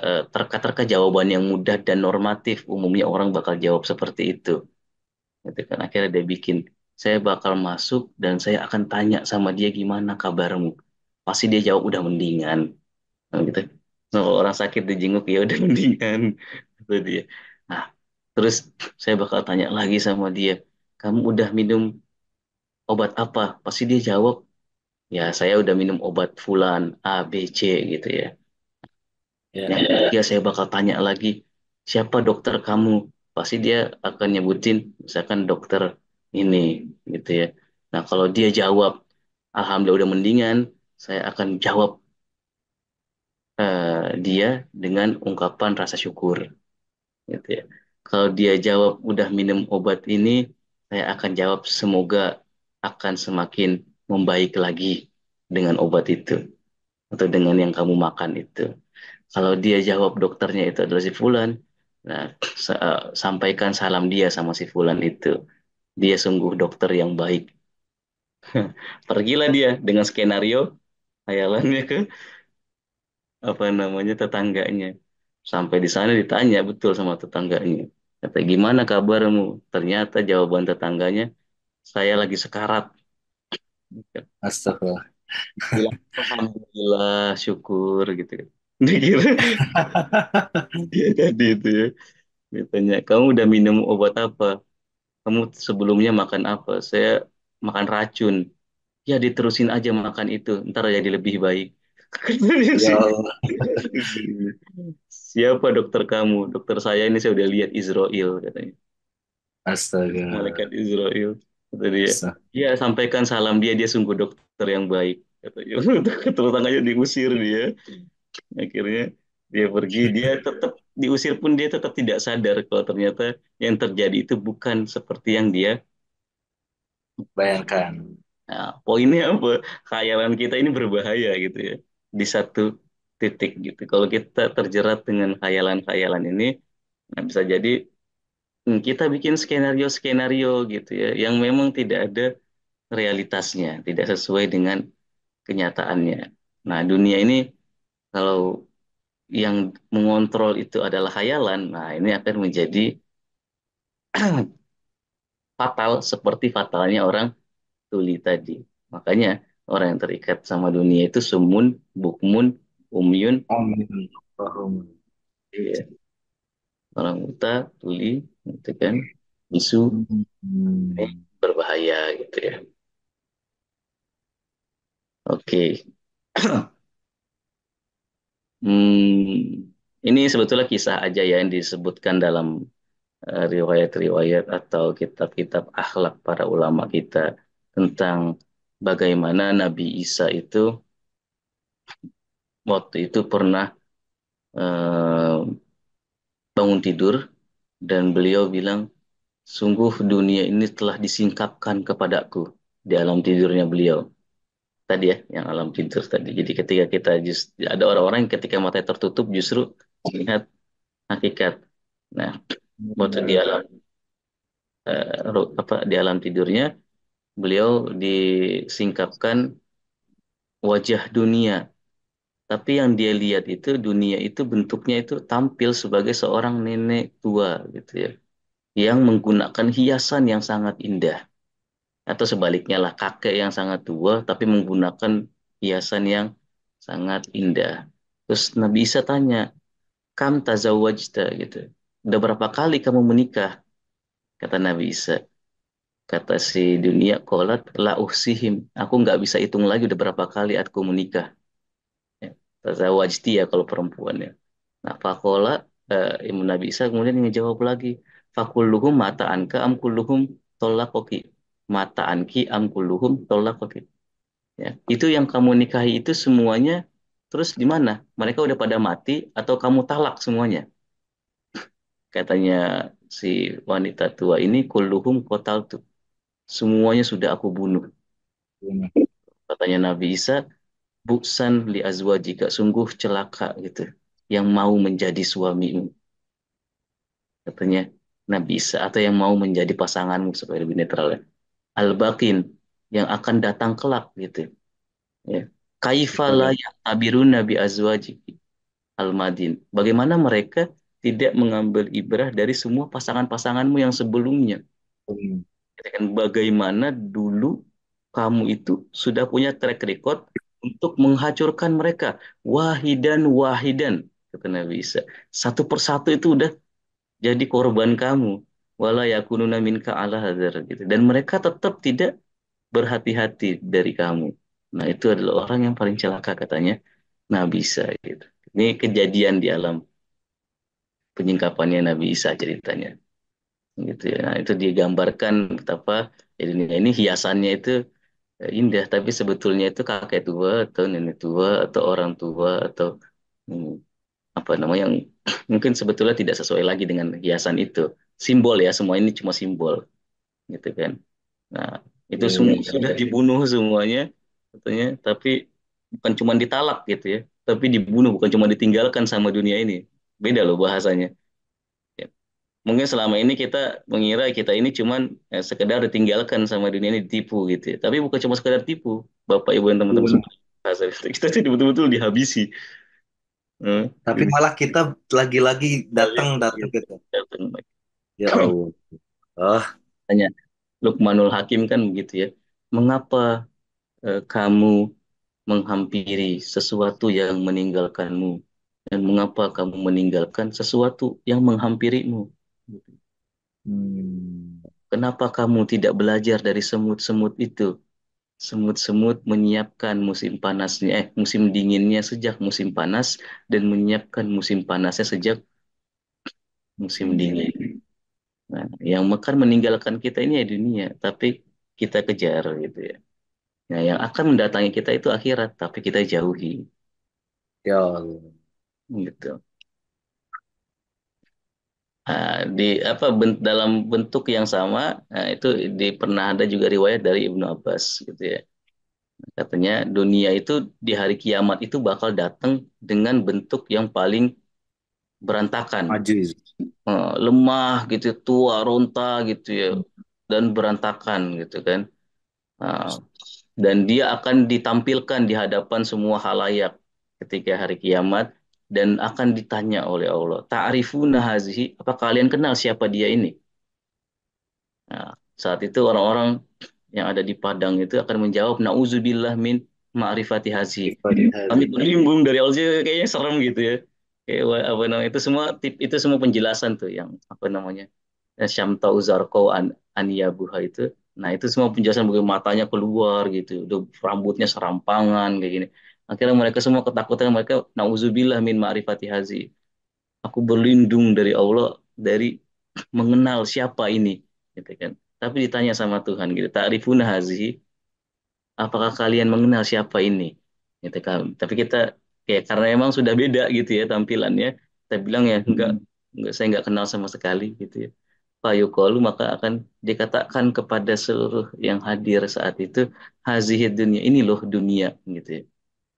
terka-terka jawaban yang mudah dan normatif. Umumnya orang bakal jawab seperti itu. Gitu kan. Akhirnya dia bikin, saya bakal masuk dan saya akan tanya sama dia gimana kabarmu. Pasti dia jawab udah mendingan. Nah, gitu. Nah, kalau orang sakit dijenguk ya udah mendingan. Itu dia. Nah, terus saya bakal tanya lagi sama dia, kamu udah minum obat apa? Pasti dia jawab, ya saya udah minum obat fulan A, B, C gitu ya. ya, Yang ketiga saya bakal tanya lagi, siapa dokter kamu? Pasti dia akan nyebutin, misalkan dokter ini, gitu ya. Nah, kalau dia jawab, Alhamdulillah udah mendingan, saya akan jawab dia dengan ungkapan rasa syukur, gitu ya. Kalau dia jawab udah minum obat ini, saya akan jawab semoga akan semakin membaik lagi dengan obat itu atau dengan yang kamu makan itu. Kalau dia jawab dokternya itu adalah si Fulan, nah sampaikan salam dia sama si Fulan itu. Dia sungguh dokter yang baik. Pergilah dia dengan skenario hayalannya ke apa namanya tetangganya. Sampai di sana ditanya betul sama tetangganya. Kata gimana kabarmu? Ternyata jawaban tetangganya, saya lagi sekarat. Astagfirullah. Bilang alhamdulillah, syukur gitu kan. Dikira dia tadi itu ya. Ditanya, kamu udah minum obat apa? Kamu sebelumnya makan apa? Saya makan racun. Ya diterusin aja makan itu, ntar jadi lebih baik. Katanya Ya sih. Allah. Siapa dokter kamu? Dokter saya ini saya udah lihat Israel katanya. Astaga. Malaikat Israel. Kata dia. Astagfirullah. Ya sampaikan salam dia, dia sungguh dokter yang baik. Katanya. Terus tangannya diusir dia. Akhirnya dia pergi, dia tetap diusir pun dia tetap tidak sadar kalau ternyata yang terjadi itu bukan seperti yang dia. Bayangkan. Nah, poinnya apa? Khayalan kita ini berbahaya gitu ya. Di satu titik gitu. Kalau kita terjerat dengan khayalan-khayalan ini, nah bisa jadi kita bikin skenario-skenario gitu ya, yang memang tidak ada realitasnya, tidak sesuai dengan kenyataannya. Nah, dunia ini kalau yang mengontrol itu adalah khayalan, nah ini akan menjadi fatal seperti fatalnya orang tuli tadi. Makanya orang yang terikat sama dunia itu sumun, bukmun, umyun, Amin. Allahumma. iya. Orang buta, tuli, gitu kan, bisu, ini Hmm. berbahaya gitu ya. Oke. Ini sebetulnya kisah aja ya yang disebutkan dalam riwayat-riwayat atau kitab-kitab akhlak para ulama kita tentang bagaimana Nabi Isa itu waktu itu pernah eh, bangun tidur dan beliau bilang, sungguh dunia ini telah disingkapkan kepadaku di alam tidurnya beliau. Tadi ya, yang alam tidur tadi. Jadi ketika kita ada orang-orang yang ketika matanya tertutup justru melihat hakikat. Nah, waktu di alam di alam tidurnya beliau disingkapkan wajah dunia. Tapi yang dia lihat itu dunia itu bentuknya itu tampil sebagai seorang nenek tua gitu ya, yang menggunakan hiasan yang sangat indah. Atau sebaliknya lah kakek yang sangat tua tapi menggunakan hiasan yang sangat indah. Terus Nabi Isa tanya, kam tazawwajta gitu. Udah berapa kali kamu menikah? Kata Nabi Isa. Kata si dunia kolat la uhsihim. Aku nggak bisa hitung lagi udah berapa kali aku menikah. Ya. Tazawwajti ya kalau perempuan ya. Nah, fakola Imam Nabi Isa kemudian ngejawab lagi. Fakulluhum mata anka am kulluhum tolakoki. Mata anki am kulluhum tolakoki. Ya. Itu yang kamu nikahi itu semuanya terus di mana? Mereka udah pada mati atau kamu talak semuanya? Katanya si wanita tua ini kulluhum kotal tuh. Semuanya sudah aku bunuh. Katanya Nabi Isa, buksan li azwajika, sungguh celaka gitu. Yang mau menjadi suamimu. Katanya Nabi Isa, atau yang mau menjadi pasanganmu supaya lebih netral ya. Al-Baqin, yang akan datang kelak gitu. Ya. Kaifa la ya'tabirun Nabi azwajiki al-madin. Bagaimana mereka tidak mengambil ibrah dari semua pasangan-pasanganmu yang sebelumnya. Katakan bagaimana dulu kamu itu sudah punya track record untuk menghancurkan mereka wahidan wahidan kata Nabi Isa. Satu persatu itu udah jadi korban kamu. Wala yakununa minka ala hadar gitu. Dan mereka tetap tidak berhati-hati dari kamu. Nah, itu adalah orang yang paling celaka katanya Nabi Isa gitu. Ini kejadian di alam penyingkapannya Nabi Isa ceritanya gitu ya. Nah, itu digambarkan betapa ya dunia ini hiasannya itu indah, tapi sebetulnya itu kakek tua atau nenek tua atau orang tua atau hmm, apa namanya yang mungkin sebetulnya tidak sesuai lagi dengan hiasan itu. Simbol ya, semua ini cuma simbol gitu kan. Nah, itu semua sudah dibunuh semuanya katanya, tapi bukan cuma ditalak gitu ya, tapi dibunuh bukan cuma ditinggalkan sama dunia ini. Beda loh bahasanya. Ya. Mungkin selama ini kita mengira kita ini cuman sekedar ditinggalkan sama dunia ini, ditipu gitu ya. Tapi bukan cuma sekedar tipu, Bapak Ibu dan teman-teman Benar. semua. Kita sih betul-betul dihabisi. Eh, Tapi ini malah kita lagi-lagi kalian datang gitu. datang. Ya Allah. Oh, Tanya Luqmanul Hakim kan begitu ya. Mengapa kamu menghampiri sesuatu yang meninggalkanmu, dan mengapa kamu meninggalkan sesuatu yang menghampirimu? hmm. Kenapa kamu tidak belajar dari semut-semut itu? Semut-semut menyiapkan musim panasnya, musim dinginnya sejak musim panas, dan menyiapkan musim panasnya sejak musim Dingin. dingin. Nah, yang akan meninggalkan kita ini ya dunia, tapi kita kejar gitu ya. Nah, yang akan mendatangi kita itu akhirat, tapi kita jauhi Ya Allah. gitu. Nah, di apa dalam bentuk yang sama, nah, itu pernah ada juga riwayat dari Ibnu Abbas gitu ya. Katanya dunia itu di hari kiamat itu bakal datang dengan bentuk yang paling berantakan, Aziz. lemah gitu, tua, ronta gitu ya, dan berantakan gitu kan. Nah, dan dia akan ditampilkan di hadapan semua halayak ketika hari kiamat, dan akan ditanya oleh Allah, ta'rifuna hazihi, apa kalian kenal siapa dia ini? Nah, saat itu orang-orang yang ada di padang itu akan menjawab, nauzubillah min ma'rifati hazihi. Ibadah Kami hazi. berlindung dari Allah. Kayaknya serem gitu ya. Kayak apa namanya, itu semua itu semua penjelasan tuh yang apa namanya, Syamta Uzarko Aniyabuha itu. Nah, itu semua penjelasan bagaimana matanya keluar gitu, udah rambutnya serampangan kayak gini. Akhirnya mereka semua ketakutan, mereka nauzubillah min ma'rifati hazi. Aku berlindung dari Allah dari mengenal siapa ini, gitu kan. Tapi ditanya sama Tuhan gitu, ta'rifuna hazihi, apakah kalian mengenal siapa ini? Gitu kan. Tapi kita kayak karena emang sudah beda gitu ya tampilannya, kita bilang ya enggak, saya enggak kenal sama sekali gitu ya. Fayuqalu, maka akan dikatakan kepada seluruh yang hadir saat itu, hazihi dunia, ini loh dunia gitu ya.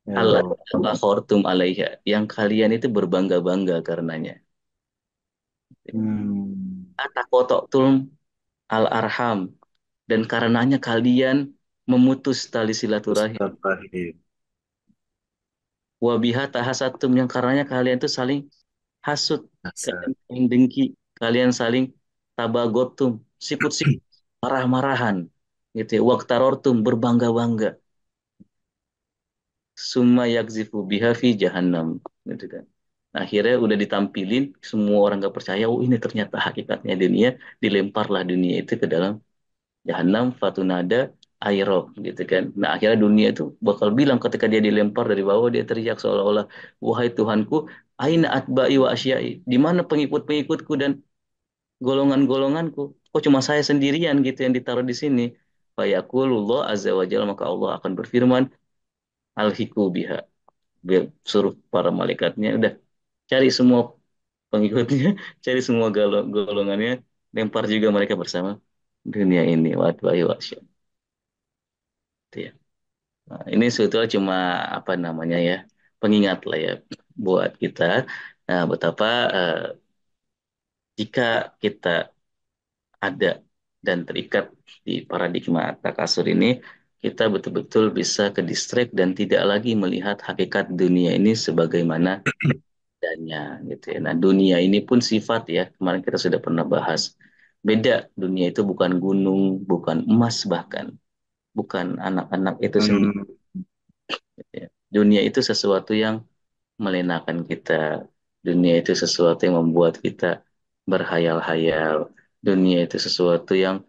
Ya Allah Allah. khortum alaiha, yang kalian itu berbangga-bangga karenanya. Hmm. Atakotok al arham, dan karenanya kalian memutus tali silaturahim. Ustaz Fahim. Wabiha tahasatum, yang karenanya kalian itu saling hasut, Asal. kalian saling dengki, kalian saling tabagotum, sikut-sikut, marah-marahan, gitu ya. Waktarortum, berbangga-bangga. Summa yakzifu biha fi jahannam, gitu kan. Akhirnya udah ditampilin, semua orang gak percaya, oh ini ternyata hakikatnya dunia, dilemparlah dunia itu ke dalam Jahanam, fatunada airo, gitu kan. Nah, akhirnya dunia itu bakal bilang ketika dia dilempar dari bawah, dia teriak seolah-olah, wahai Tuhanku, aina atba'i wa asyai, di mana pengikut-pengikutku dan golongan-golonganku? Kok cuma saya sendirian gitu yang ditaruh di sini? Fayaqulullah azza wa jalla, maka Allah akan berfirman, alhiku biha, biar suruh para malaikatnya, udah cari semua pengikutnya, cari semua golongannya, lempar juga mereka bersama dunia ini. Wa atba'i wa asyai. Nah, ini sebetulnya cuma apa namanya ya, pengingat lah ya buat kita. Nah, betapa eh, jika kita ada dan terikat di paradigma takasur ini, kita betul-betul bisa ke distract dan tidak lagi melihat hakikat dunia ini sebagaimana adanya gitu ya. Nah, dunia ini pun sifat ya, kemarin kita sudah pernah bahas. Beda, dunia itu bukan gunung, bukan emas bahkan, bukan anak-anak itu sendiri. Hmm. Gitu ya. Dunia itu sesuatu yang melenakan kita. Dunia itu sesuatu yang membuat kita berhayal-hayal. Dunia itu sesuatu yang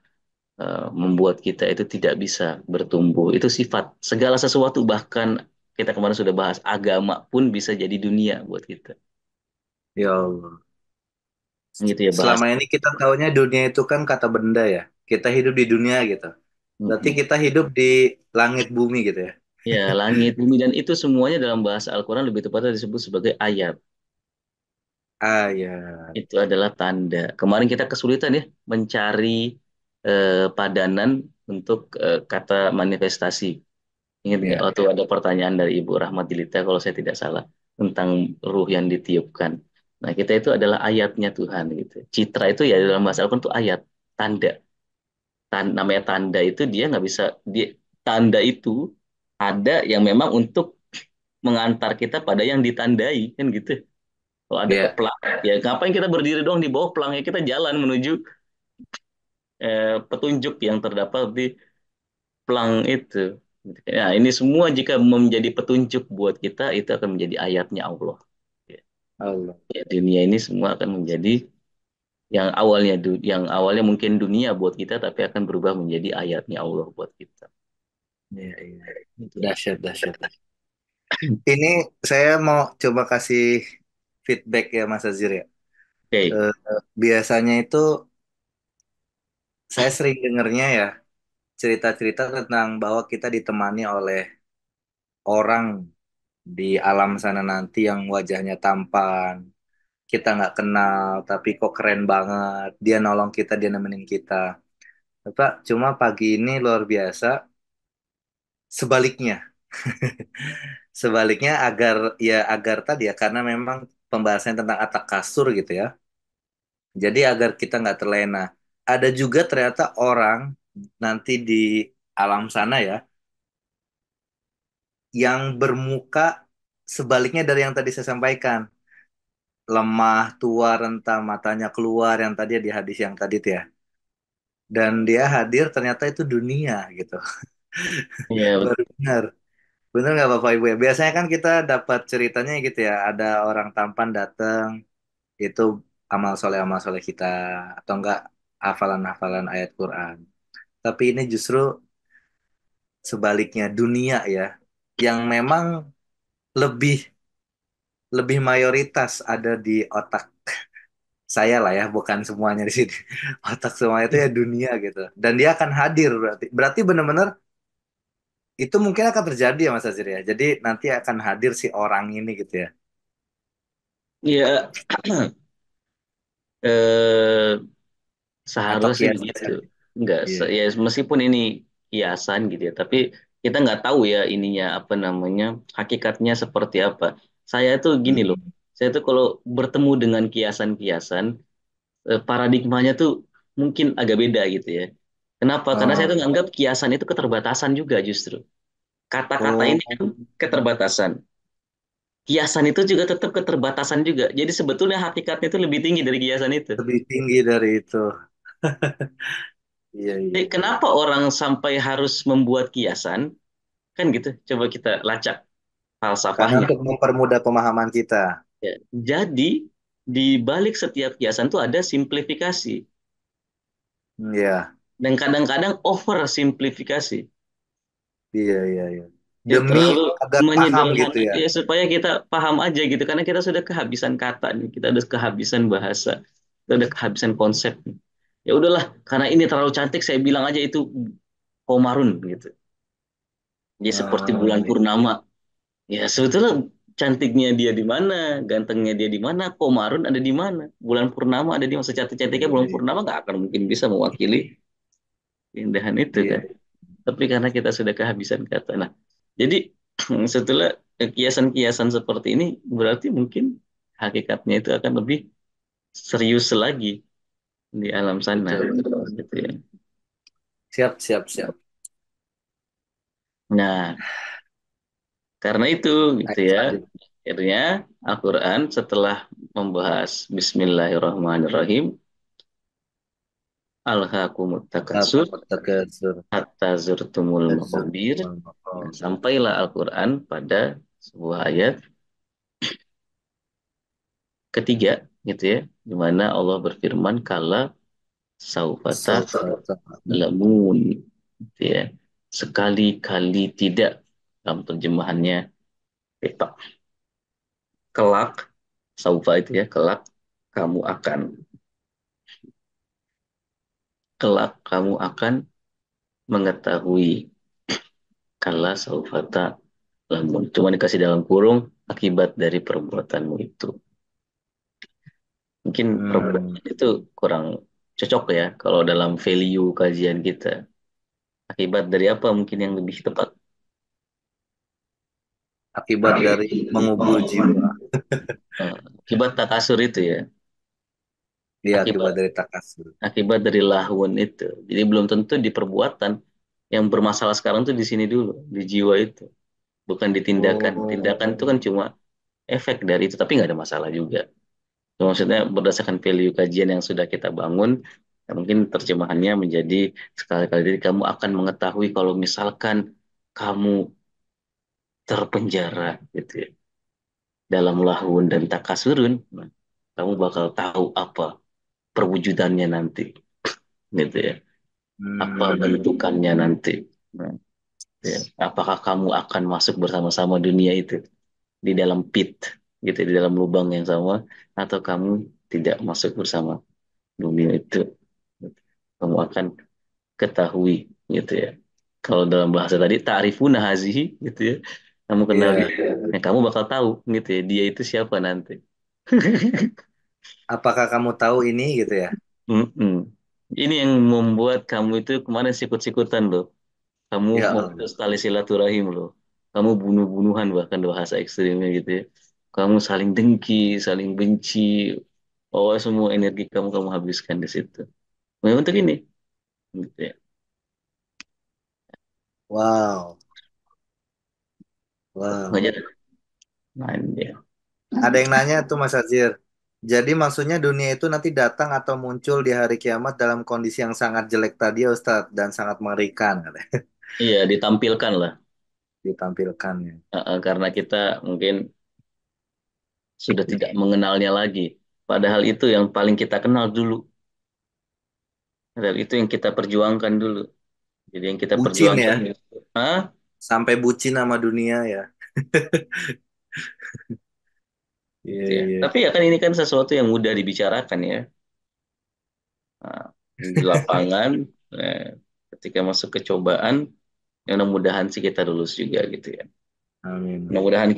membuat kita itu tidak bisa bertumbuh. Itu sifat. Segala sesuatu, bahkan kita kemarin sudah bahas, agama pun bisa jadi dunia buat kita. Ya Allah. Gitu ya bahas. Selama ini kita taunya dunia itu kan kata benda ya. Kita hidup di dunia gitu. Berarti Mm-mm. kita hidup di langit bumi gitu ya. Ya, langit, bumi, dan itu semuanya dalam bahasa Al-Quran lebih tepatnya disebut sebagai ayat. Ah ya. Itu adalah tanda. Kemarin kita kesulitan ya mencari padanan untuk kata manifestasi. Ingat nggak Ya. waktu ada pertanyaan dari Ibu Rahmat Dilita kalau saya tidak salah tentang ruh yang ditiupkan. Nah, kita itu adalah ayatnya Tuhan gitu. Citra itu ya dalam bahasa Al-Quran itu ayat, tanda. Namanya tanda itu dia nggak bisa, dia tanda itu ada yang memang untuk mengantar kita pada yang ditandai kan gitu. Kalau ada ke Iya, pelang, ya ngapain kita berdiri doang di bawah pelang, ya kita jalan menuju petunjuk yang terdapat di pelang itu. Nah, ini semua jika menjadi petunjuk buat kita, itu akan menjadi ayatnya Allah. Allah. Ya, dunia ini semua akan menjadi yang awalnya mungkin dunia buat kita, tapi akan berubah menjadi ayatnya Allah buat kita. Iya, iya. Gitu. Dahsyat, dahsyat. Ini saya mau coba kasih feedback ya Mas Azir ya. Oke. Eh, biasanya itu saya sering dengernya ya cerita-cerita tentang bahwa kita ditemani oleh orang di alam sana nanti yang wajahnya tampan, kita nggak kenal, tapi kok keren banget. Dia nolong kita, dia nemenin kita. Bapak, cuma pagi ini luar biasa. Sebaliknya, sebaliknya agar tadi ya karena memang pembahasannya tentang atak kasur gitu ya. Jadi agar kita nggak terlena. Ada juga ternyata orang nanti di alam sana ya yang bermuka sebaliknya dari yang tadi saya sampaikan. Lemah, tua, renta, matanya keluar yang tadi di hadis yang tadi tuh ya. Dan dia hadir ternyata itu dunia gitu. Iya, Baru benar. Benar nggak Bapak Ibu ya? Biasanya kan kita dapat ceritanya gitu ya. Ada orang tampan datang, itu amal soleh kita. Atau enggak hafalan-hafalan ayat Quran. Tapi ini justru sebaliknya dunia ya. Yang memang lebih lebih mayoritas ada di otak saya lah ya, bukan semuanya di sini. Otak semua itu ya dunia gitu. Dan dia akan hadir berarti. Berarti benar-benar itu mungkin akan terjadi ya Mas Azir ya. Jadi nanti akan hadir si orang ini gitu ya. iya. eh, Atau Seharusnya sih begitu. kiasan. Enggak, Iya. ya meskipun ini kiasan gitu ya, tapi kita nggak tahu ya ininya apa namanya, hakikatnya seperti apa. Saya tuh gini loh, Hmm. saya tuh kalau bertemu dengan kiasan-kiasan, paradigmanya tuh mungkin agak beda gitu ya. Kenapa? Karena saya tuh Oh, nganggap kiasan itu keterbatasan juga justru. Kata-kata oh, ini kan keterbatasan. Kiasan itu juga tetap keterbatasan juga. Jadi sebetulnya hakikatnya itu lebih tinggi dari kiasan itu. lebih tinggi dari itu. Iya, Jadi iya, iya. kenapa orang sampai harus membuat kiasan? Kan gitu. Coba kita lacak Karena falsafahnya. untuk mempermudah pemahaman kita. Ya. Jadi di balik setiap kiasan itu ada simplifikasi Iya, dan kadang-kadang over simplifikasi. iya, iya, iya. Jadi Demi terlalu agar paham gitu menyederhana ya. ya supaya kita paham aja gitu karena kita sudah kehabisan kata nih, kita udah kehabisan bahasa, kita udah kehabisan konsep nih. Ya udahlah, karena ini terlalu cantik saya bilang aja itu komarun gitu. Dia seperti bulan Iya, purnama. Ya sebetulnya cantiknya dia di mana, gantengnya dia di mana, Komarun ada di mana, bulan purnama ada di mana, secantik-cantiknya iya, bulan iya. purnama nggak akan mungkin bisa mewakili keindahan itu kan. Iya, Tapi karena kita sudah kehabisan kata. Nah, jadi setelah kiasan-kiasan seperti ini berarti mungkin hakikatnya itu akan lebih serius lagi di alam sana betul, betul. gitu ya. Siap, siap, siap. Nah, karena itu gitu Ayo, ya. lanjut. Akhirnya Al-Quran setelah membahas Bismillahirrahmanirrahim, Alhaakumut Aku takasur, terkesur. hatta zurtumul Terkesur. maqabir. Nah, sampailah Al-Quran pada sebuah ayat ketiga gitu ya, di mana Allah berfirman kala saufata So, so, so. lamun gitu ya. Sekali-kali tidak dalam terjemahannya petak. Kelak saufa itu ya, kelak kamu akan mengetahui kala saufata lamun. Cuma dikasih dalam kurung akibat dari perbuatanmu itu. Mungkin Hmm. perbuatan itu kurang cocok ya kalau dalam value kajian kita. Akibat dari apa mungkin yang lebih tepat? Akibat dari mengubur jiwa. Akibat takasur itu ya. Iya, Akibat akibat dari takasur. akibat dari lahun itu. Jadi belum tentu di perbuatan yang bermasalah sekarang tuh di sini dulu, di jiwa itu, bukan di tindakan. Tindakan itu kan Oh, cuma efek dari itu, tapi nggak ada masalah juga. So, maksudnya berdasarkan value kajian yang sudah kita bangun, ya mungkin terjemahannya menjadi sekali-kali jadi kamu akan mengetahui kalau misalkan kamu terpenjara gitu ya, dalam lahun dan takasurun, nah, kamu bakal tahu apa perwujudannya nanti gitu ya, apa hmm, bentukannya nanti. Nah, ya. Apakah kamu akan masuk bersama-sama dunia itu di dalam pit gitu, di dalam lubang yang sama, atau kamu tidak masuk bersama dunia itu? Kamu akan ketahui gitu ya. Kalau dalam bahasa tadi ta'rifuna hazihi gitu ya. Kamu kenal dia, iya. ya kamu bakal tahu gitu ya, dia itu siapa nanti. Apakah kamu tahu ini gitu ya? Mm-mm. Ini yang membuat kamu itu kemarin sikut-sikutan loh. Kamu Ya Allah. memutus tali silaturahim loh. Kamu bunuh-bunuhan bahkan bahasa ekstrimnya gitu ya. Kamu saling dengki, saling benci. Oh, semua energi kamu habiskan di situ. Nah, untuk ini, gitu ya. Wow. Nggak Wow. jadi. Nah, ini dia. Ada yang nanya tuh Mas Azir. Jadi maksudnya dunia itu nanti datang atau muncul di hari kiamat dalam kondisi yang sangat jelek tadi ya Ustadz dan sangat mengerikan katanya, Iya, ditampilkan lah. ditampilkannya. Karena kita mungkin sudah tidak mengenalnya lagi. Padahal itu yang paling kita kenal dulu. Padahal itu yang kita perjuangkan dulu. Jadi yang kita Bucin perjuangkan ya, itu. Hah? sampai bucin sama dunia ya. Iya Gitu ya. iya. Tapi ya kan ini kan sesuatu yang mudah dibicarakan ya. Nah, di lapangan, eh, ketika masuk ke cobaan, ya mudah-mudahan sih kita lulus juga gitu ya. Amin. Mudah-mudahan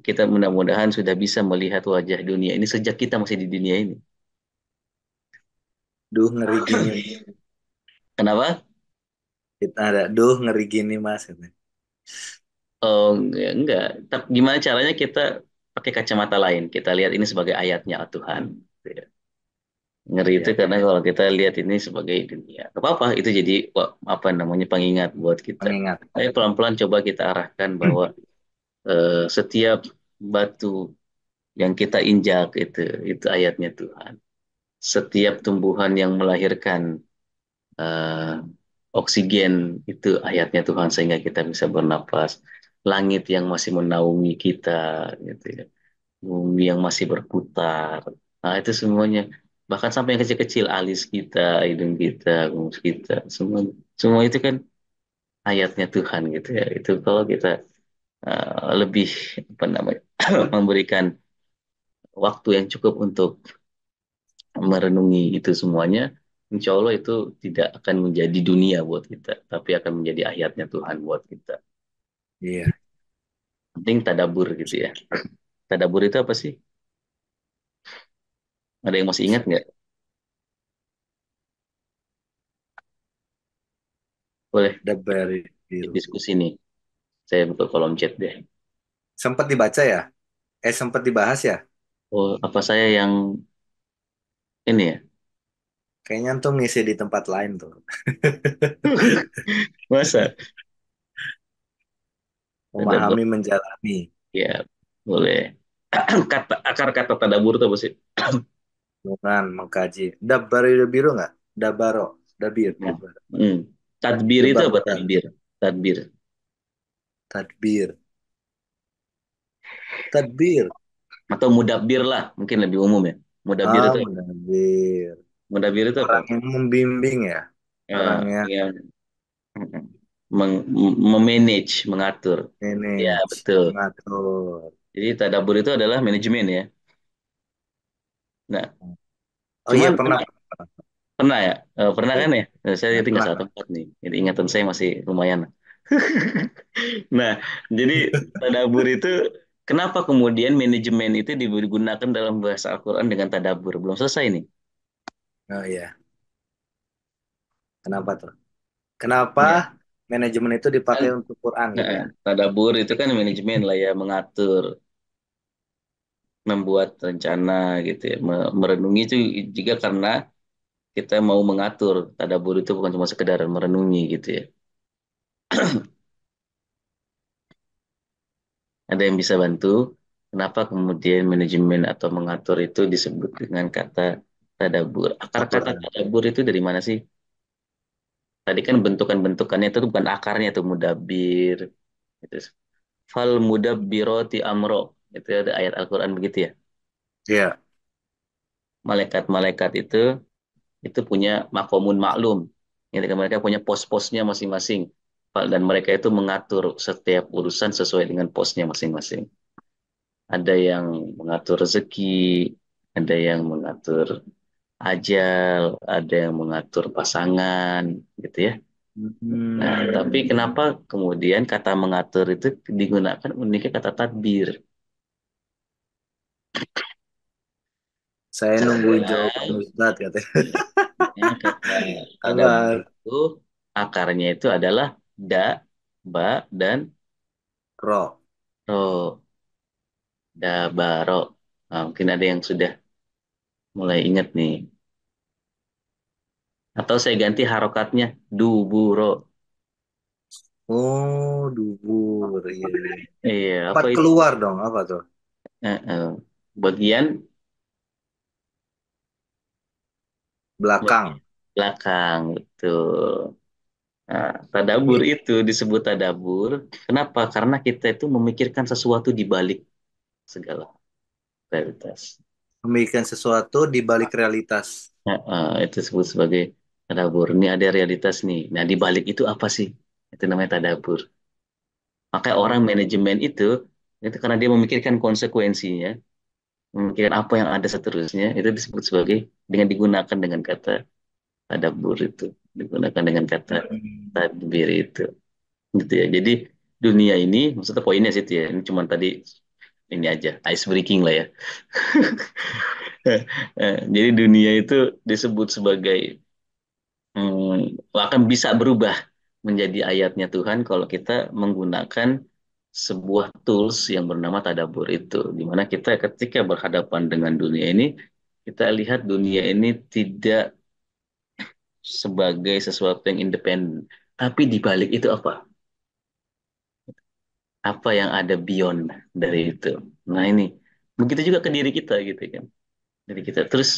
kita mudah-mudahan sudah bisa melihat wajah dunia ini sejak kita masih di dunia ini. Duh ngeri gini. Kenapa? Kita ada. Duh ngeri gini Mas, katanya. Oh, enggak. Tapi gimana caranya kita pakai kacamata lain? Kita lihat ini sebagai ayatnya Tuhan. Gitu ya. Ngeri itu Iya. karena kalau kita lihat ini sebagai dunia. Gak apa-apa, itu jadi apa namanya pengingat buat kita. Mengingat. Tapi pelan-pelan coba kita arahkan bahwa setiap batu yang kita injak itu ayatnya Tuhan. Setiap tumbuhan yang melahirkan eh, oksigen itu ayatnya Tuhan sehingga kita bisa bernapas. Langit yang masih menaungi kita, gitu ya. Bumi yang masih berputar. Nah, itu semuanya. Bahkan sampai yang kecil-kecil, alis kita, hidung kita, kumis kita, semua semua itu kan ayatnya Tuhan gitu ya. Itu kalau kita lebih apa namanya memberikan waktu yang cukup untuk merenungi itu semuanya, insya Allah itu tidak akan menjadi dunia buat kita, tapi akan menjadi ayatnya Tuhan buat kita. Iya. Penting tadabur gitu ya. Tadabur itu apa sih? Ada yang masih ingat nggak? Boleh The Bill. diskusi nih. Saya buka kolom chat deh. Sempat dibaca ya? Sempat dibahas ya? Oh, apa saya yang ini ya? Kayaknya tuh ngisi di tempat lain tuh. Masa? Tadabur. Memahami, menjalani. Ya, boleh. Akar kata tadabur itu apa sih? Bukan mengkaji. Dabari biru nggak? Dabaro. Dabir. Nah, Dabar. hmm. Tadbir itu Debar, apa debar. tadbir? Tadbir. Tadbir. Tadbir. Atau mudabir lah, mungkin lebih umum ya. Mudabir Ah, itu apa? mudabir. Mudabir itu apa? Orang yang membimbing ya. Orang yang Yang memanage, mengatur. Ya, manage, betul. mengatur. Jadi tadabur itu adalah manajemen ya. Nah, Oh iya cuman pernah. pernah ya? Pernah kan ya? Saya Ya, tinggal pernah. satu tempat nih. Jadi ingatan saya masih lumayan. Nah, jadi tadabur itu kenapa kemudian manajemen itu digunakan dalam bahasa Al-Quran dengan tadabur? Belum selesai nih. Oh iya. Kenapa tuh? Kenapa Ya. manajemen itu Kan dipakai untuk Quran gitu ya. tadabur itu kan manajemen lah ya, mengatur, membuat rencana gitu ya. Merenungi itu juga karena kita mau mengatur. Tadabur itu bukan cuma sekedar merenungi gitu ya. Ada yang bisa bantu? Kenapa kemudian manajemen atau mengatur itu disebut dengan kata tadabur? Akar kata Al-Quran. tadabur itu dari mana sih? Tadi kan bentukan-bentukannya itu bukan akarnya tuh mudabir. Gitu. Fal mudabbiroti amro. Itu ada ayat Al-Quran begitu ya. Iya. Malaikat-malaikat itu punya makomun maklum. Jadi mereka punya pos-posnya masing-masing. Dan mereka itu mengatur setiap urusan sesuai dengan posnya masing-masing. Ada yang mengatur rezeki, ada yang mengatur ajal, ada yang mengatur pasangan, gitu ya. Nah, tapi Hmm. kenapa kemudian kata mengatur itu digunakan uniknya kata tadbir? Saya nungguin Karena jawaban Ustadz katanya. kata tadabur Apa? itu akarnya itu adalah da, ba, dan Ro. ro, da, ba, ro. Nah, mungkin ada yang sudah mulai ingat nih. Atau saya ganti harokatnya duburo. Oh, dubur. Iya, iya. Iya, Tempat apa itu? keluar dong. Apa tuh? Bagian Belakang. bagian belakang itu. Nah, tadabur Ini itu disebut tadabur. Kenapa? Karena kita itu memikirkan sesuatu di balik segala realitas. memikirkan sesuatu di balik realitas. Itu disebut sebagai tadabur. Ini ada realitas nih. Nah, di balik itu apa sih? Itu namanya tadabur. Makanya orang Oh. manajemen itu karena dia memikirkan konsekuensinya, memikirkan apa yang ada seterusnya, itu disebut sebagai dengan digunakan dengan kata tadabur itu, digunakan dengan kata Hmm. tadbir itu, gitu ya. Jadi dunia ini, maksudnya poinnya sih itu ya, ini cuma tadi ini aja, ice breaking lah ya. Jadi dunia itu disebut sebagai akan bisa berubah menjadi ayatnya Tuhan kalau kita menggunakan sebuah tools yang bernama tadabur itu, di mana kita ketika berhadapan dengan dunia ini, kita lihat dunia ini tidak sebagai sesuatu yang independen, tapi di balik itu apa? Apa yang ada beyond dari itu? Nah ini, begitu juga ke diri kita gitu kan, diri kita. Terus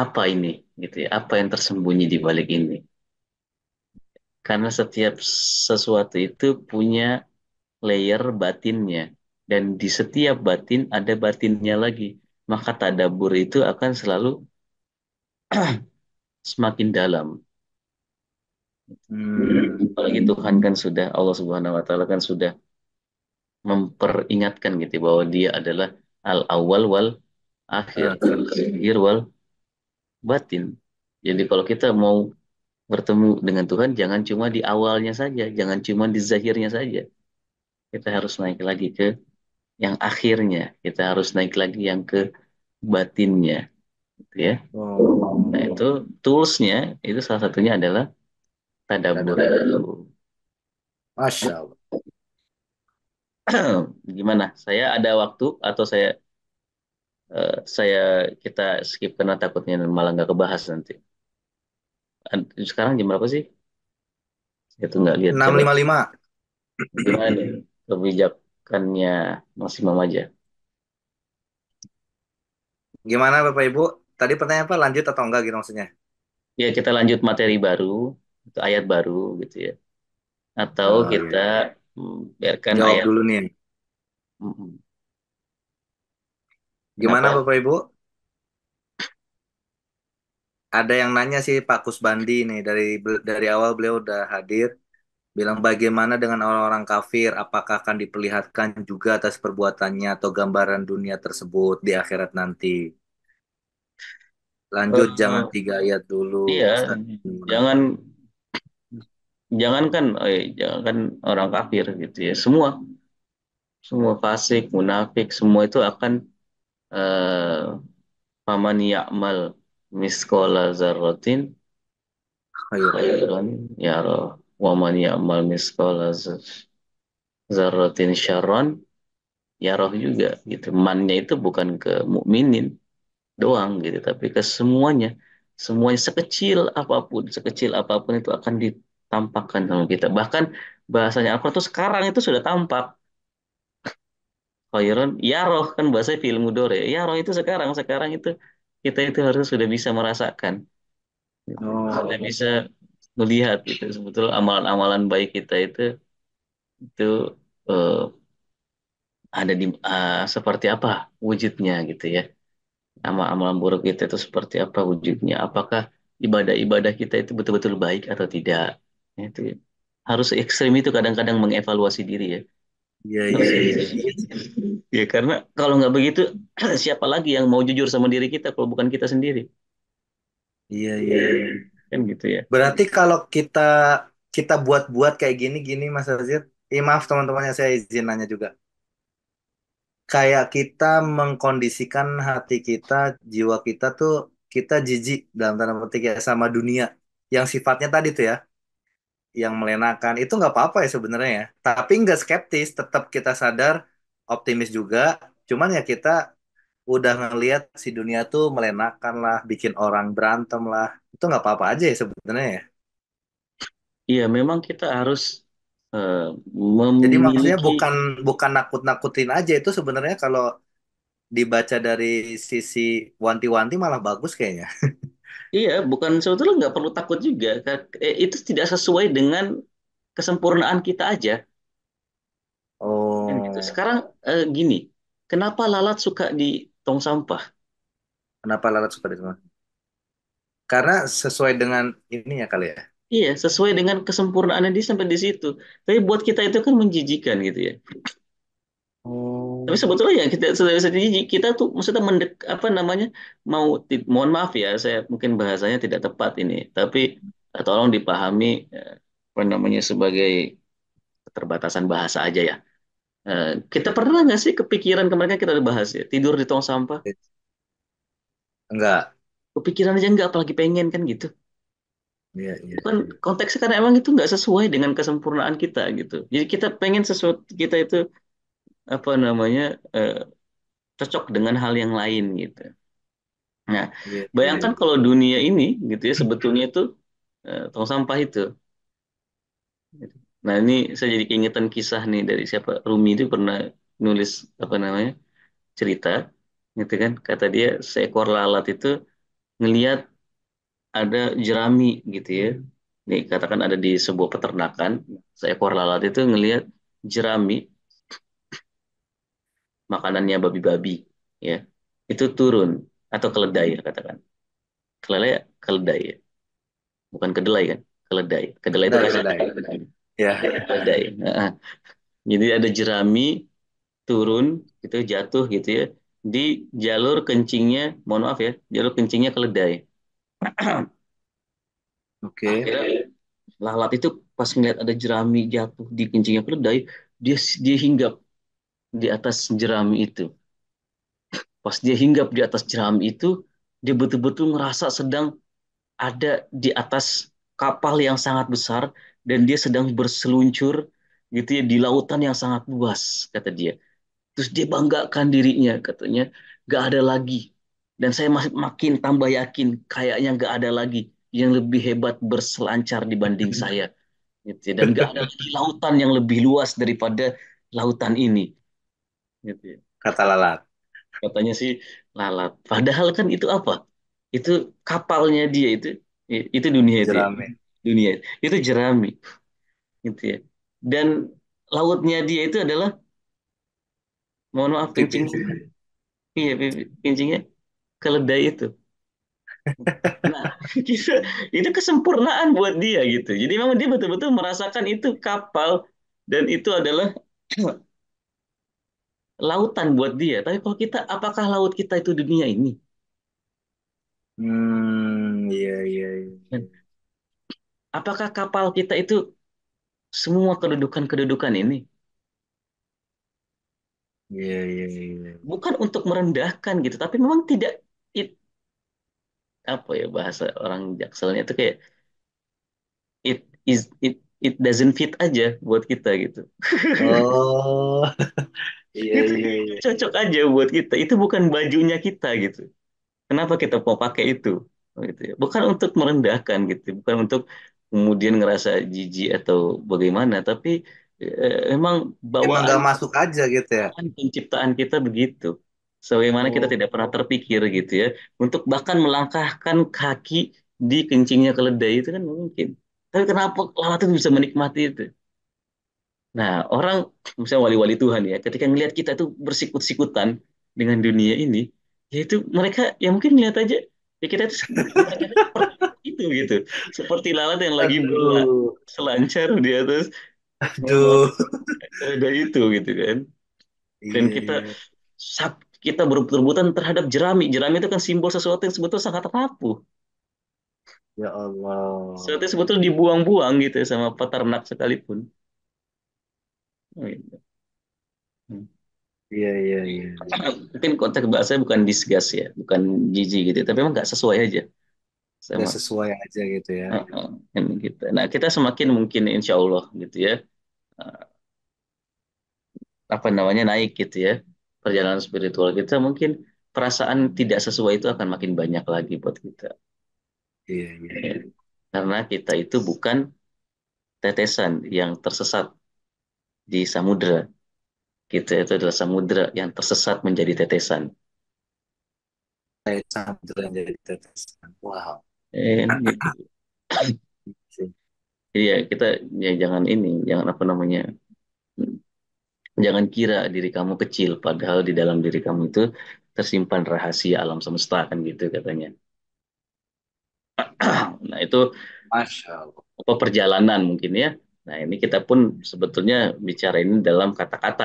apa ini gitu ya? Apa yang tersembunyi di balik ini? Karena setiap sesuatu itu punya layer batinnya. Dan di setiap batin ada batinnya lagi. Maka tadabur itu akan selalu semakin dalam. Hmm. Apalagi Tuhan kan sudah, Allah Subhanahu wa Ta'ala kan sudah memperingatkan gitu bahwa Dia adalah al-awwal wal akhir, Ah. zahir wal batin. Jadi kalau kita mau bertemu dengan Tuhan, jangan cuma di awalnya saja, jangan cuma di zahirnya saja. Kita harus naik lagi ke yang akhirnya, kita harus naik lagi yang ke batinnya, gitu ya. Nah, Oh. itu toolsnya itu salah satunya adalah tadabur Tadabur. itu. Masya Allah. Gimana? Saya ada waktu atau saya kita skip karena takutnya malah nggak kebahas nanti. Sekarang jam berapa sih? Itu nggak lihat Enam jam. lima lima. Gimana nih? Kebijakannya maksimum aja. Gimana Bapak Ibu? Tadi pertanyaan apa? Lanjut atau enggak gitu maksudnya? Ya kita lanjut materi baru, itu ayat baru gitu ya. Atau Oh kita iya. biarkan Jawab ayat. dulu nih. Mm-mm. Gimana Kenapa? Bapak Ibu? Ada yang nanya sih Pak Kusbandi nih dari awal beliau udah hadir. Bilang bagaimana dengan orang-orang kafir? Apakah akan diperlihatkan juga atas perbuatannya atau gambaran dunia tersebut di akhirat nanti? Lanjut jangan Eh, 3 ayat dulu, iya, Ustaz. jangan jangankan orang kafir gitu ya. Semua fasik, munafik, semua itu akan eh, faman ya'mal miskola zarrotin Khairan. khairan yara. wa man ya'mal misqala dzarratin syarran yarah juga gitu. Mannya itu bukan ke mukminin doang gitu, tapi ke semuanya. Semuanya sekecil apapun itu akan ditampakkan sama kita. Bahkan bahasanya Al-Quran itu sekarang itu sudah tampak. Khairon yaroh kan bahasa film mudore. Yaroh itu sekarang itu kita itu harus sudah bisa merasakan, gitu. Sudah Oh, bisa melihat gitu. Sebetulnya amalan-amalan baik kita itu eh, ada di seperti apa wujudnya gitu ya. Amalan buruk kita itu seperti apa wujudnya? Apakah ibadah-ibadah kita itu betul-betul baik atau tidak? Itu ya. Harus ekstrim itu kadang-kadang mengevaluasi diri ya. iya Harus iya iya ekstrim. Ya karena kalau nggak begitu, siapa lagi yang mau jujur sama diri kita kalau bukan kita sendiri? iya iya iya. Kan gitu ya. Berarti kalau kita kita buat-buat kayak gini-gini Mas Azir, maaf teman-temannya saya izin nanya juga. Kayak kita mengkondisikan hati kita, jiwa kita tuh kita jijik dalam tanda petik ya sama dunia yang sifatnya tadi tuh ya, yang melenakan itu nggak apa-apa ya sebenarnya ya. Tapi nggak skeptis, tetap kita sadar, optimis juga. Cuman ya kita udah ngelihat si dunia tuh melenakan lah, bikin orang berantem lah. Itu nggak apa-apa aja ya sebenarnya ya. Iya, memang kita harus eh, Jadi maksudnya memiliki. bukan bukan nakut-nakutin aja itu sebenarnya kalau dibaca dari sisi wanti-wanti malah bagus kayaknya. Iya, bukan sebetulnya nggak perlu takut juga. Itu tidak sesuai dengan kesempurnaan kita aja. Kan gitu. Oh, Sekarang gini, kenapa lalat suka di tong sampah? kenapa lalat suka di sana? Karena sesuai dengan ininya kali ya. Iya, sesuai dengan kesempurnaannya dia sampai di situ. Tapi buat kita itu kan menjijikan gitu ya. Tapi Oh, sebetulnya ya kita sudah bisa jijik. Kita tuh maksudnya apa namanya, mohon maaf ya, saya mungkin bahasanya tidak tepat ini. Tapi tolong dipahami apa namanya sebagai keterbatasan bahasa aja ya. Kita pernah nggak sih kepikiran kemarin kan kita udah bahas ya tidur di tong sampah? enggak. Kepikiran aja nggak, apalagi pengen kan gitu. Iya, iya, Itu kan iya. konteksnya karena emang itu nggak sesuai dengan kesempurnaan kita gitu. Jadi kita pengen sesuatu kita itu apa namanya eh, cocok dengan hal yang lain gitu. Nah, Iya, iya, bayangkan iya. kalau dunia ini gitu ya sebetulnya itu tong sampah itu. Gitu. Nah, ini saya jadi keingetan kisah nih dari siapa, Rumi itu pernah nulis apa namanya cerita gitu kan. Kata dia seekor lalat itu ngelihat ada jerami gitu ya. Nih katakan ada di sebuah peternakan, seekor lalat itu ngelihat jerami makanannya babi-babi ya. Itu turun atau keledai ya katakan. Keledai keledai ya. Bukan kedelai kan? Keledai. Kedelai itu Kedai, rasanya kedai. Ya. keledai. Nah, jadi ada jerami turun gitu jatuh gitu ya di jalur kencingnya, mohon maaf ya, jalur kencingnya keledai. Oke. Akhirnya lalat itu pas ngeliat ada jerami jatuh di kencingnya keledai, dia dia hinggap di atas jerami itu. Pas dia hinggap di atas jerami itu, dia betul-betul ngerasa sedang ada di atas kapal yang sangat besar dan dia sedang berseluncur gitu ya di lautan yang sangat luas kata dia. Terus dia banggakan dirinya katanya gak ada lagi, dan saya masih makin tambah yakin kayaknya gak ada lagi yang lebih hebat berselancar dibanding saya gitu ya. Dan gak ada lagi lautan yang lebih luas daripada lautan ini gitu ya. Kata lalat. Katanya sih lalat, padahal kan itu apa, itu kapalnya dia itu dunia itu ya, Jerami. dunia itu jerami gitu ya. Dan lautnya dia itu adalah, mohon maaf, Pipis. kencingnya, iya kencingnya keledai itu. Nah, gitu, itu kesempurnaan buat dia gitu. Jadi memang dia betul-betul merasakan itu kapal dan itu adalah lautan buat dia. Tapi kalau kita, apakah laut kita itu dunia ini? Iya, iya, iya. Dan apakah kapal kita itu semua kedudukan-kedudukan ini? Iya, iya, iya. Bukan untuk merendahkan gitu, tapi memang tidak it, apa ya bahasa orang jakselnya itu kayak it it doesn't fit aja buat kita gitu. Oh, iya Itu iya itu iya. cocok aja buat kita. Itu bukan bajunya kita gitu. Kenapa kita mau pakai itu? Gitu ya. Bukan untuk merendahkan gitu, bukan untuk kemudian ngerasa jijik atau bagaimana, tapi emang Emang bawaan nggak masuk aja gitu ya. bawaan penciptaan kita begitu. Sebagaimana kita Oh, tidak pernah terpikir gitu ya, untuk bahkan melangkahkan kaki di kencingnya keledai itu kan nggak mungkin. Tapi kenapa lalat itu bisa menikmati itu? Nah, orang misalnya wali-wali Tuhan ya, ketika ngelihat kita tuh bersikut-sikutan dengan dunia ini, ya itu mereka ya mungkin lihat aja ya kita itu mereka itu seperti itu gitu, seperti lalat yang lagi aduh, berselancar di atas aduh. ada itu gitu kan. Dan Iya kita iya. kita berebut-rebutan terhadap jerami. Jerami itu kan simbol sesuatu yang sebetulnya sangat rapuh. Ya Sesuatu Allah. yang sebetulnya dibuang-buang gitu ya sama peternak sekalipun. Oh, gitu. Iya iya iya. Mungkin konteks bahasanya bukan disgust ya, bukan jijik gitu, tapi emang nggak sesuai aja Nggak sama sesuai aja gitu ya. kan gitu. Nah, kita semakin mungkin insya Allah gitu ya, uh, apa namanya naik gitu ya, perjalanan spiritual kita mungkin perasaan tidak sesuai itu akan makin banyak lagi buat kita. Iya iya. Ya. Karena kita itu bukan tetesan yang tersesat di samudera. Kita itu adalah samudera yang tersesat menjadi tetesan. Saya sambil jadi tetesan. Wow. Gitu. Jadi ya kita ya jangan ini, jangan apa namanya, jangan kira diri kamu kecil, padahal di dalam diri kamu itu tersimpan rahasia alam semesta kan gitu katanya. Nah itu Masya Allah. apa perjalanan mungkin ya. Nah ini kita pun sebetulnya bicara ini dalam kata-kata.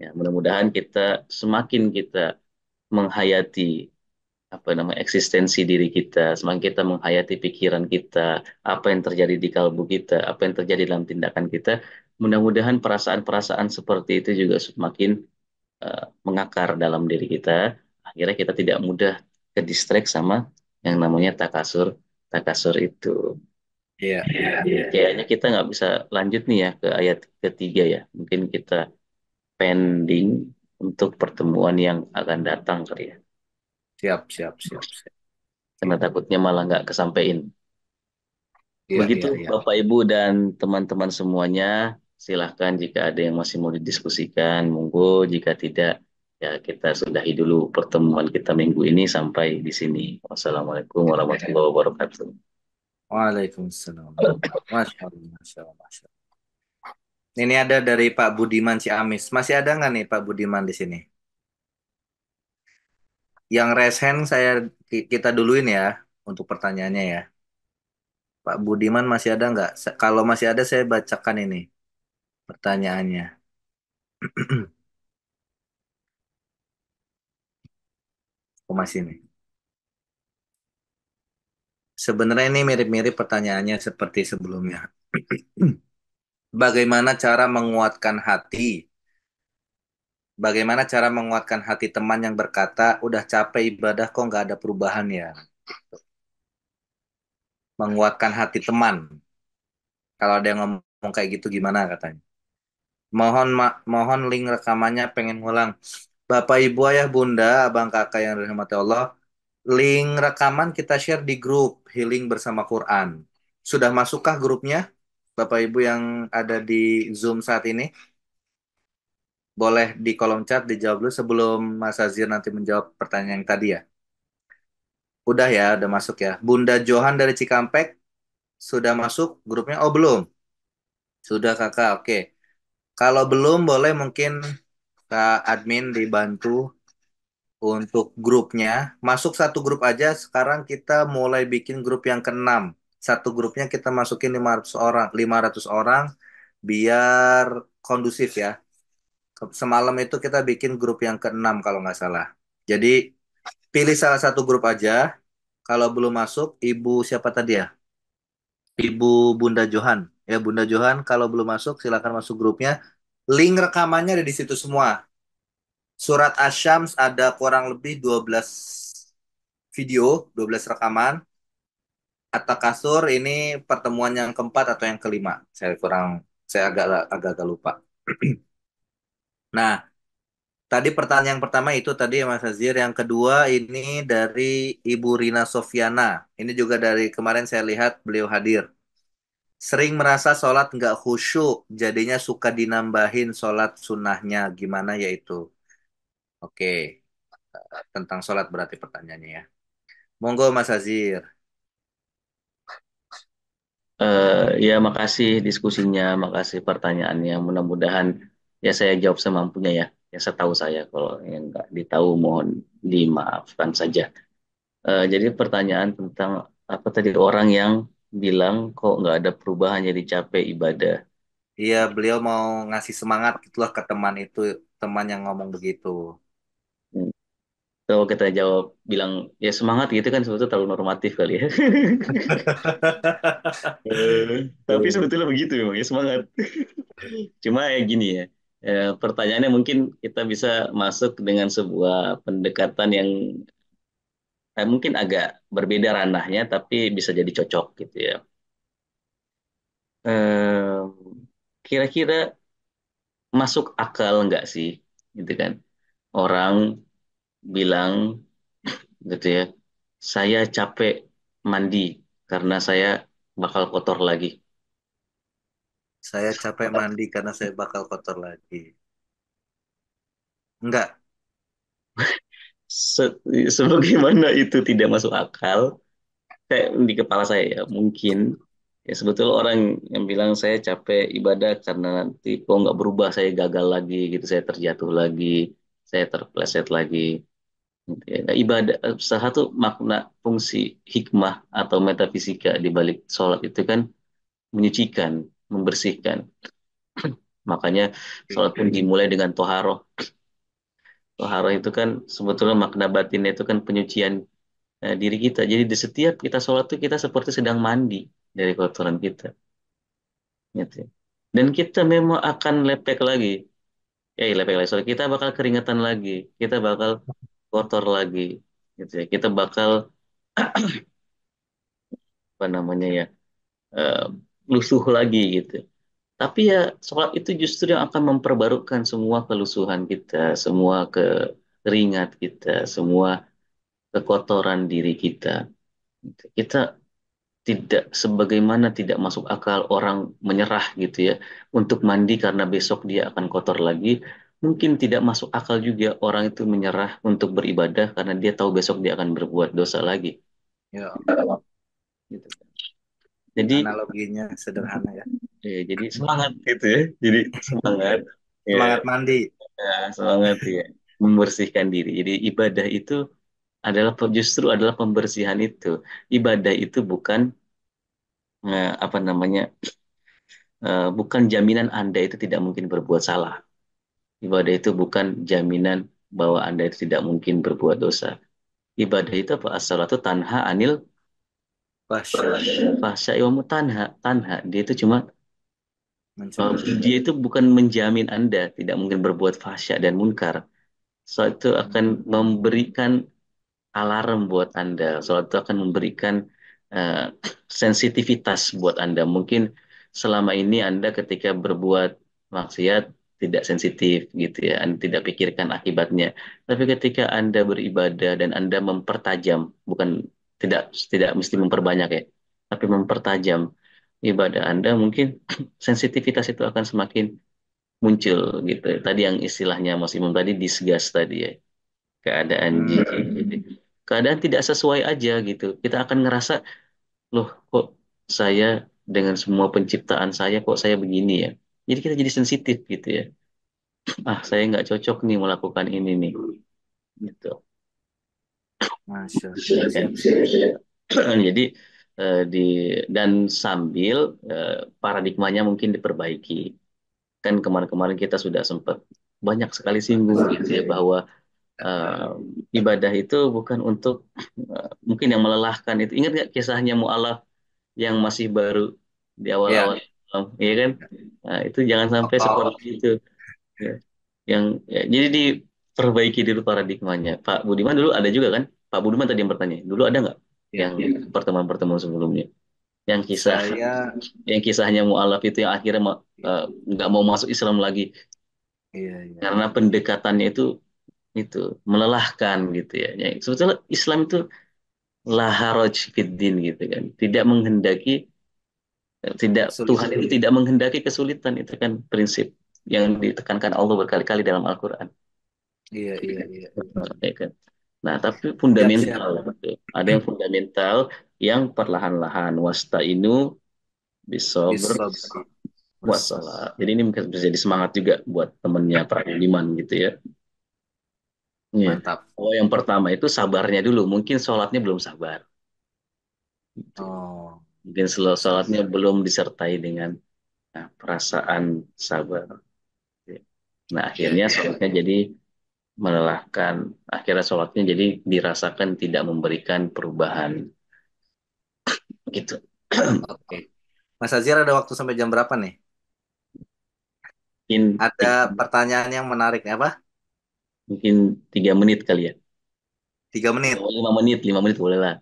Ya, mudah-mudahan kita semakin kita menghayati apa namanya eksistensi diri kita, semakin kita menghayati pikiran kita, apa yang terjadi di kalbu kita, apa yang terjadi dalam tindakan kita, mudah-mudahan perasaan-perasaan seperti itu juga semakin mengakar dalam diri kita. Akhirnya kita tidak mudah ke distract sama yang namanya takasur, takasur itu. Iya iya iya. Kayaknya kita nggak bisa lanjut nih ya ke ayat ketiga ya. Mungkin kita pending untuk pertemuan yang akan datang kali ya. Siap siap siap siap. Karena takutnya malah nggak kesampaian. Iya Begitu iya iya. Bapak Ibu dan teman-teman semuanya, silahkan jika ada yang masih mau didiskusikan, monggo. Jika tidak, ya kita sudahi dulu pertemuan kita minggu ini sampai di sini. Wassalamualaikum warahmatullahi wabarakatuh. Waalaikumsalam. Masya Allah, Masya Allah, Masya Allah. Ini ada dari Pak Budiman Ciamis. Masih ada nggak nih Pak Budiman di sini? Yang raise hand kita duluin ya untuk pertanyaannya ya. Pak Budiman masih ada nggak? Kalau masih ada saya bacakan ini pertanyaannya. Oh masih nih. Sebenarnya ini mirip-mirip pertanyaannya seperti sebelumnya. Bagaimana cara menguatkan hati? Bagaimana cara menguatkan hati teman yang berkata, udah capek ibadah kok nggak ada perubahan ya? Menguatkan hati teman. Kalau ada yang ngomong kayak gitu gimana katanya? Mohon link rekamannya pengen ngulang. Bapak, Ibu, Ayah, Bunda, Abang, Kakak yang dirahmati Allah, link rekaman kita share di grup Healing Bersama Quran. Sudah masukkah grupnya? Bapak Ibu yang ada di Zoom saat ini? Boleh di kolom chat dijawab dulu sebelum Mas Azir nanti menjawab pertanyaan yang tadi ya. Udah ya, udah masuk ya. Bunda Johan dari Cikampek, sudah masuk grupnya? Oh, belum. Sudah kakak, oke. Kalau belum, boleh mungkin Kak admin dibantu untuk grupnya. Masuk satu grup aja, sekarang kita mulai bikin grup yang keenam. Satu grupnya kita masukin 500 orang, 500 orang biar kondusif ya. Semalam itu kita bikin grup yang keenam kalau nggak salah. Jadi pilih salah satu grup aja. Kalau belum masuk, Ibu siapa tadi ya? Ibu Bunda Johan. Ya Bunda Johan, kalau belum masuk silakan masuk grupnya. Link rekamannya ada di situ semua. Surat Asy-Syams ada kurang lebih 12 video, 12 rekaman. At-Takasur ini pertemuan yang keempat atau yang kelima. Saya agak lupa. Nah, tadi pertanyaan yang pertama itu tadi ya Mas Azir. Yang kedua ini dari Ibu Rina Sofiana. Ini juga dari kemarin saya lihat beliau hadir. Sering merasa sholat nggak khusyuk, jadinya suka dinambahin sholat sunnahnya. Gimana ya itu? Oke, tentang sholat berarti pertanyaannya ya. Monggo Mas Azir. Ya, makasih diskusinya, makasih pertanyaannya. Mudah-mudahan ya saya jawab semampunya ya. Ya setahu saya, kalau yang nggak ditahu mohon dimaafkan saja. Jadi pertanyaan tentang apa tadi, orang yang bilang kok nggak ada perubahan jadi capek ibadah. Iya, beliau mau ngasih semangat gitulah ke teman itu, teman yang ngomong begitu. Hmm. Kalau kita jawab bilang ya semangat gitu kan sebetulnya terlalu normatif kali ya. Tapi sebetulnya begitu memang ya semangat. Cuma ya gini ya, pertanyaannya mungkin kita bisa masuk dengan sebuah pendekatan yang mungkin agak berbeda ranahnya, tapi bisa jadi cocok gitu ya. Eh, Kira-kira masuk akal nggak sih, gitu kan? Orang bilang gitu ya, saya capek mandi karena saya bakal kotor lagi. Saya capek mandi karena saya bakal kotor lagi. Enggak, Se- Sebagaimana itu tidak masuk akal, kayak di kepala saya ya mungkin ya sebetulnya orang yang bilang saya capek ibadah karena nanti kok nggak berubah, saya gagal lagi gitu, saya terjatuh lagi, saya terpleset lagi gitu ya. Nah, ibadah, salah satu makna fungsi hikmah atau metafisika di balik sholat itu kan menyucikan, membersihkan. Makanya sholat pun dimulai dengan toharoh. Toharoh itu kan sebetulnya makna batinnya itu kan penyucian diri kita. Jadi di setiap kita sholat tuh kita seperti sedang mandi dari kotoran kita, gitu ya. Dan kita memang akan lepek lagi, lepek lagi. Soalnya kita bakal keringetan lagi, kita bakal kotor lagi, gitu ya. Kita bakal apa namanya ya, eh, lusuh lagi gitu. Tapi ya sholat itu justru yang akan memperbarukan semua kelusuhan kita, semua keringat kita, semua kekotoran diri kita. Gitu. Kita tidak sebagaimana tidak masuk akal orang menyerah gitu ya untuk mandi karena besok dia akan kotor lagi. Mungkin tidak masuk akal juga orang itu menyerah untuk beribadah karena dia tahu besok dia akan berbuat dosa lagi. ya Gitu. Jadi analoginya sederhana ya. jadi semangat gitu ya. Jadi semangat, ya, Semangat mandi. semangat ya membersihkan diri. Jadi ibadah itu adalah justru adalah pembersihan itu. Ibadah itu bukan apa namanya, bukan jaminan Anda itu tidak mungkin berbuat salah. Ibadah itu bukan jaminan bahwa Anda itu tidak mungkin berbuat dosa. Ibadah itu apa? As-salatu tanha anil Pasya. fahsya'i wa tanha. Tanha. Dia itu cuma Mencegah. dia itu bukan menjamin Anda tidak mungkin berbuat fahsya dan munkar. So itu akan memberikan alarm buat Anda. Sholat itu akan memberikan eh, sensitivitas buat Anda. Mungkin selama ini Anda ketika berbuat maksiat tidak sensitif gitu ya, Anda tidak pikirkan akibatnya. Tapi ketika Anda beribadah dan Anda mempertajam, bukan tidak tidak mesti memperbanyak ya, tapi mempertajam ibadah Anda, mungkin sensitivitas itu akan semakin muncul gitu. Tadi yang istilahnya Mas Imam tadi disgust tadi ya, keadaan jijik gitu. Hmm. Keadaan tidak sesuai aja gitu. Kita akan ngerasa, loh kok saya dengan semua penciptaan saya kok saya begini ya. Jadi kita jadi sensitif gitu ya. Ah, saya nggak cocok nih melakukan ini nih. Gitu. Masya. Ya Siap, kan? siap, siap. Jadi eh, di dan sambil paradigmanya mungkin diperbaiki. Kan kemarin-kemarin kita sudah sempat banyak sekali singgung gitu ya bahwa eh, ibadah itu bukan untuk mungkin yang melelahkan itu. Ingat nggak kisahnya Mu'alaf yang masih baru di Ya. awal-awal Islam, ya kan? Nah, itu jangan sampai Oh, seperti itu. Ya. Yang ya, jadi diperbaiki dulu paradigmanya. Pak Budiman dulu ada juga kan? Pak Budiman tadi yang bertanya. Dulu ada nggak? Ya. yang pertemuan-pertemuan sebelumnya. Yang kisah Saya, yang kisahnya mualaf itu yang akhirnya nggak mau masuk Islam lagi iya, iya, karena pendekatannya itu melelahkan gitu ya. Sebetulnya Islam itu la haraj fiddin gitu kan. Tidak menghendaki tidak Tuhan kesulitan. itu tidak menghendaki kesulitan itu kan prinsip yang ditekankan Allah berkali-kali dalam Al-Qur'an. Iya, iya, iya. Ya kan? Nah, tapi Siap, siap. fundamental gitu. Ada yang fundamental yang perlahan-lahan wasta'inu bisobr Bisa, wassalat. Jadi ini mungkin bisa jadi semangat juga buat temennya Pak Iman gitu ya. Iya. mantap. Oh, yang pertama itu sabarnya dulu. Mungkin sholatnya belum sabar. Gitu. Oh, Mungkin sholatnya sabar. belum disertai dengan perasaan sabar. Nah, Iya, akhirnya iya. sholatnya jadi melelahkan. Akhirnya sholatnya jadi dirasakan tidak memberikan perubahan. Gitu. Oke. Mas Azir ada waktu sampai jam berapa nih? Mungkin Ada pertanyaan yang menarik apa? mungkin 3 menit kali ya. 3 menit. Oh, 5 menit, 5 menit boleh lah.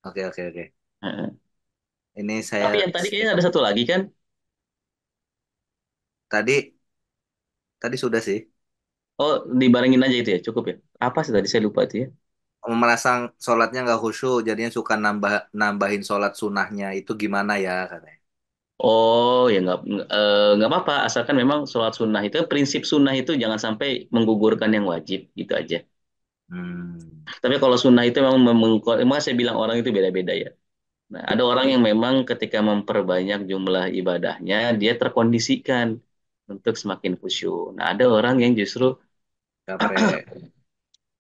Oke, oke, oke. Heeh. Ini Tapi saya yang tadi skip. kayaknya ada satu lagi kan? Tadi, tadi sudah sih. Oh, dibarengin aja itu ya, cukup ya. Apa sih tadi saya lupa itu ya. Merasa sholatnya nggak khusyuk, jadinya suka nambahin sholat sunnahnya itu gimana ya katanya. Oh ya nggak apa-apa asalkan memang sholat sunnah itu prinsip sunnah itu jangan sampai menggugurkan yang wajib gitu aja. Hmm, Tapi kalau sunnah itu memang memang saya bilang orang itu beda-beda ya. Nah ada orang yang memang ketika memperbanyak jumlah ibadahnya dia terkondisikan untuk semakin khusyuk. Nah ada orang yang justru capek.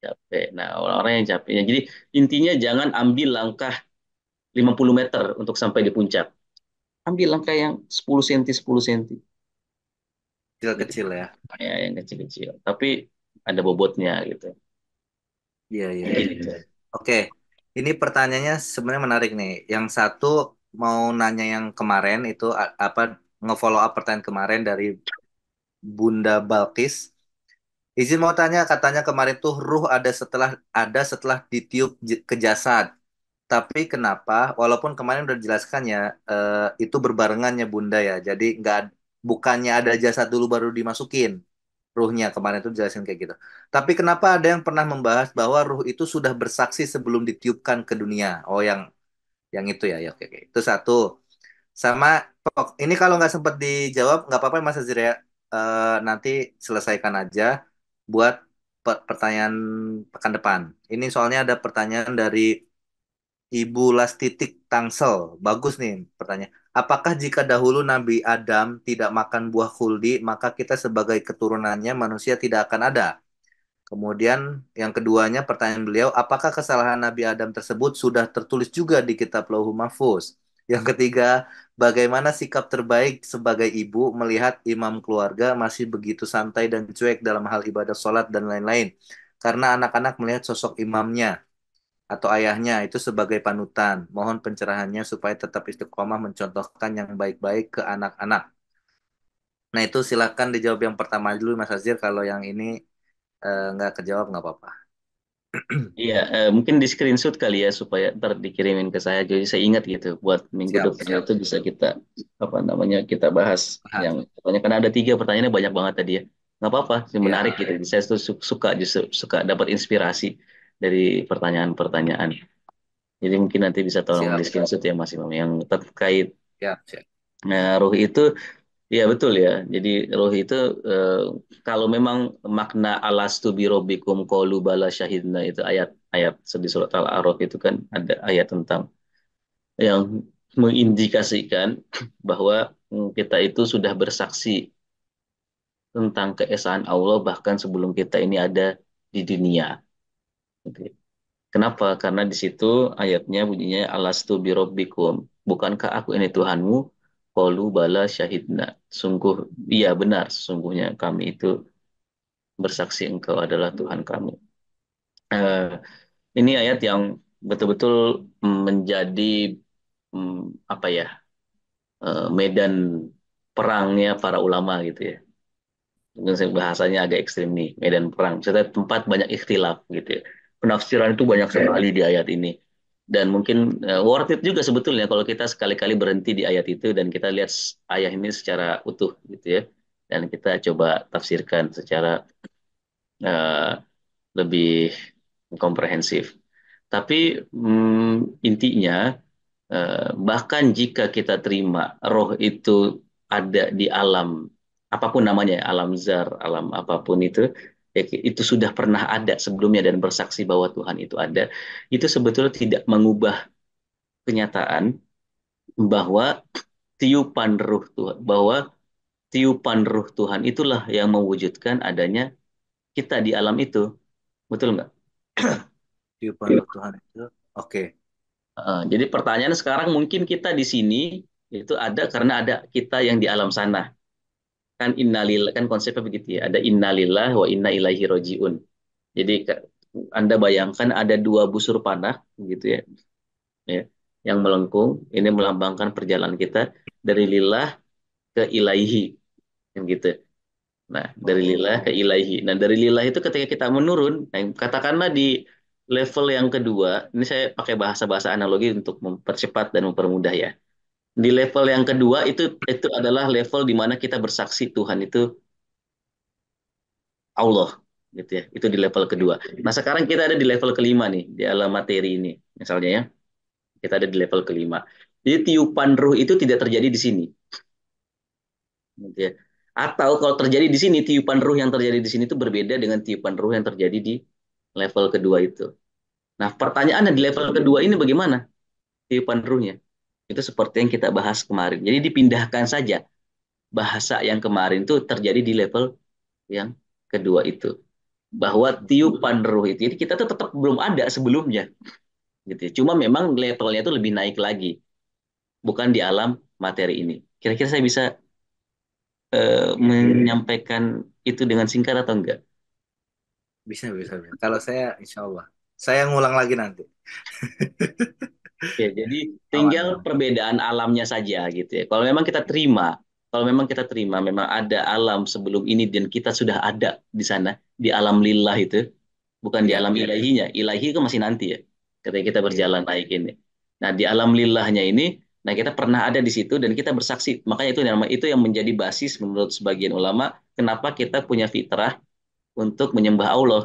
capek. Nah orang-orang yang capek. Jadi intinya jangan ambil langkah 50 meter untuk sampai di puncak. Ambil langkah yang 10 cm 10 cm. Gitu. Kecil-kecil ya. Ya yang kecil-kecil tapi ada bobotnya gitu. Iya, iya, iya. Gitu. Oke, ini pertanyaannya sebenarnya menarik nih. Yang satu mau nanya yang kemarin itu apa nge-follow up pertanyaan kemarin dari Bunda Balkis. Izin mau tanya, katanya kemarin tuh ruh ada setelah ditiup ke jasad. Tapi kenapa? Walaupun kemarin udah dijelaskan ya, itu berbarengannya Bunda ya. Jadi nggak bukannya ada jasad dulu baru dimasukin ruhnya kemarin itu jelasin kayak gitu. Tapi kenapa ada yang pernah membahas bahwa ruh itu sudah bersaksi sebelum ditiupkan ke dunia? Oh, yang itu ya, ya oke, oke. Itu satu. Sama ini kalau nggak sempat dijawab nggak apa-apa Mas Azir ya. Nanti selesaikan aja buat pertanyaan pekan depan. Ini soalnya ada pertanyaan dari Ibu Lastitik Tangsel. Bagus nih pertanyaan. Apakah jika dahulu Nabi Adam tidak makan buah khuldi, maka kita sebagai keturunannya manusia tidak akan ada? Kemudian yang keduanya pertanyaan beliau, apakah kesalahan Nabi Adam tersebut sudah tertulis juga di kitab Lauhul Mahfuz? Yang ketiga, bagaimana sikap terbaik sebagai ibu melihat imam keluarga masih begitu santai dan cuek dalam hal ibadah sholat dan lain-lain? Karena anak-anak melihat sosok imamnya atau ayahnya itu sebagai panutan. Mohon pencerahannya supaya tetap istiqomah mencontohkan yang baik-baik ke anak-anak. Nah itu silakan dijawab yang pertama dulu Mas Azir. Kalau yang ini nggak kejawab nggak apa-apa. Iya, mungkin di screenshot kali ya supaya ntar dikirimin ke saya jadi saya ingat gitu buat minggu Siap, depan siap. itu bisa kita apa namanya kita bahas Bahas. yang pokoknya karena ada 3 pertanyaannya banyak banget tadi ya nggak apa-apa sih menarik Ya, gitu saya tuh suka justru suka dapat inspirasi dari pertanyaan-pertanyaan jadi mungkin nanti bisa tolong di siap, screenshot ya Mas Imam yang terkait siap, siap. ruh itu. Iya betul ya. Jadi roh itu eh, kalau memang makna alastu bi rabbikum qalu bala syahidna itu ayat-ayat di surat Al-A'raf itu kan ada ayat tentang yang mengindikasikan bahwa kita itu sudah bersaksi tentang keesaan Allah bahkan sebelum kita ini ada di dunia. Gitu. Kenapa? Karena di situ ayatnya bunyinya alastu bi rabbikum. Bukankah aku ini Tuhanmu? Qalu bala syahidna. Sungguh iya benar sesungguhnya kami itu bersaksi engkau adalah Tuhan kami. Eh, ini ayat yang betul-betul menjadi apa ya medan perangnya para ulama gitu ya. Mungkin bahasanya agak ekstrim nih, medan perang. Maksudnya tempat banyak ikhtilaf gitu ya. Penafsiran itu banyak sekali di ayat ini. Dan mungkin worth it juga sebetulnya kalau kita sekali-kali berhenti di ayat itu dan kita lihat ayat ini secara utuh gitu ya. Dan kita coba tafsirkan secara eh, lebih komprehensif. Tapi intinya bahkan jika kita terima roh itu ada di alam apapun namanya, ya, alam zar, alam apapun itu, ya, itu sudah pernah ada sebelumnya dan bersaksi bahwa Tuhan itu ada, itu sebetulnya tidak mengubah kenyataan bahwa tiupan ruh Tuhan itulah yang mewujudkan adanya kita di alam itu, betul nggak? Tiupan roh Tuhan itu. Oke. Jadi pertanyaan sekarang mungkin kita di sini itu ada karena ada kita yang di alam sana. Kan innalillah kan konsepnya begitu ya. Ada innalillah wa inna ilaihi rojiun. Jadi Anda bayangkan ada dua busur panah gitu ya, ya, yang melengkung. Ini melambangkan perjalanan kita dari lillah ke ilaihi, kan gitu. Nah, dari lillah ke Oh, ilaihi. Nah, dari lillah itu ketika kita menurun, nah, katakanlah di level yang kedua, ini saya pakai bahasa-bahasa analogi untuk mempercepat dan mempermudah ya. Di level yang kedua itu adalah level di mana kita bersaksi Tuhan itu Allah gitu ya. Itu di level kedua. Nah, sekarang kita ada di level kelima nih, di alam materi ini. Misalnya ya, kita ada di level kelima. Jadi tiupan ruh itu tidak terjadi di sini, gitu ya. Atau kalau terjadi di sini, tiupan ruh yang terjadi di sini itu berbeda dengan tiupan ruh yang terjadi di level kedua itu. Nah, pertanyaannya di level kedua ini bagaimana tiupan ruhnya? Itu seperti yang kita bahas kemarin. Jadi dipindahkan saja bahasa yang kemarin itu terjadi di level yang kedua itu. Bahwa tiupan ruh itu, jadi kita tuh tetap belum ada sebelumnya, gitu ya. Cuma memang levelnya itu lebih naik lagi, bukan di alam materi ini. Kira-kira saya bisa menyampaikan itu dengan singkat atau enggak? bisa, bisa, bisa. Kalau saya, insya Allah. Saya ngulang lagi nanti. Ya, jadi Aman, tinggal aman. perbedaan alamnya saja gitu ya. Kalau memang kita terima, memang ada alam sebelum ini dan kita sudah ada di sana, di alam lillah itu, bukan di Iya, alam ilahinya. Ilahi itu masih nanti ya, ketika kita iya. berjalan naik ini. Nah, di alam lillahnya ini, nah kita pernah ada di situ dan kita bersaksi. Makanya itu yang menjadi basis menurut sebagian ulama, kenapa kita punya fitrah untuk menyembah Allah.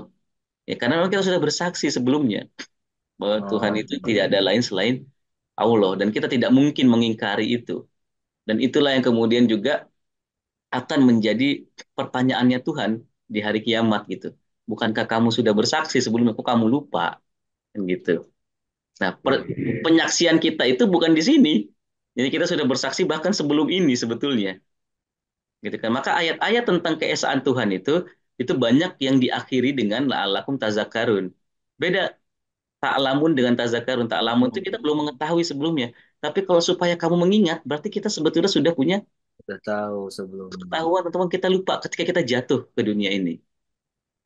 Ya, karena memang kita sudah bersaksi sebelumnya bahwa Tuhan Oh, itu tidak ada lain selain Allah dan kita tidak mungkin mengingkari itu. Dan itulah yang kemudian juga akan menjadi pertanyaannya Tuhan di hari kiamat gitu. Bukankah kamu sudah bersaksi sebelumnya, kok kamu lupa? Kan gitu. Nah, iya. penyaksian kita itu bukan di sini. Jadi kita sudah bersaksi bahkan sebelum ini sebetulnya. Gitu kan. Maka ayat-ayat tentang keesaan Tuhan itu banyak yang diakhiri dengan la'alakum tazakarun. Beda ta'lamun dengan tazakarun. Ta'lamun itu kita belum mengetahui sebelumnya. Tapi kalau supaya kamu mengingat, berarti kita sebetulnya sudah punya Udah tahu sebelumnya. pengetahuan atau kita lupa ketika kita jatuh ke dunia ini.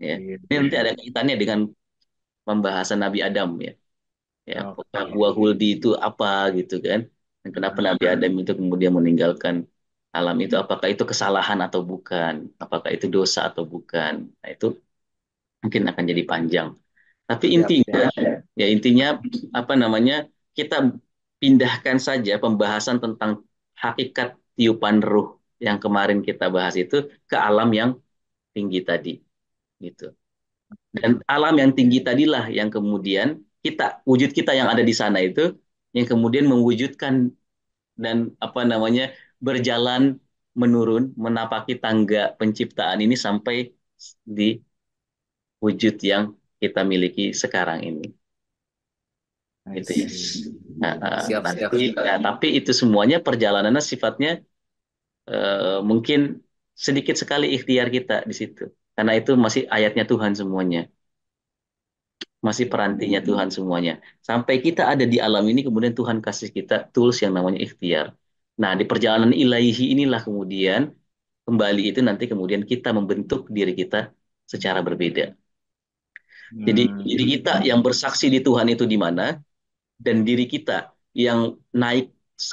Ya, Iya, ini iya. nanti ada kaitannya dengan pembahasan Nabi Adam ya. Ya, Oke. buah huldi itu apa gitu kan? Dan kenapa Nah, Nabi Adam itu kemudian meninggalkan alam itu? Apakah itu kesalahan atau bukan? Apakah itu dosa atau bukan? Nah, itu mungkin akan jadi panjang. Tapi siap, siap. intinya apa namanya? Kita pindahkan saja pembahasan tentang hakikat tiupan ruh yang kemarin kita bahas itu ke alam yang tinggi tadi gitu. Dan alam yang tinggi tadilah yang kemudian wujud kita yang ada di sana itu yang kemudian mewujudkan dan apa namanya berjalan menurun menapaki tangga penciptaan ini sampai di wujud yang kita miliki sekarang ini I gitu ya. see. Nah, Siap, siap. tapi itu semuanya perjalanannya sifatnya mungkin sedikit sekali ikhtiar kita di situ karena itu masih ayatnya Tuhan semuanya, masih perantinya Tuhan semuanya. Sampai kita ada di alam ini, kemudian Tuhan kasih kita tools yang namanya ikhtiar. Nah, di perjalanan ilahi inilah kemudian kembali itu nanti kemudian kita membentuk diri kita secara berbeda. Jadi Hmm, kita yang bersaksi di Tuhan itu di mana dan diri kita yang naik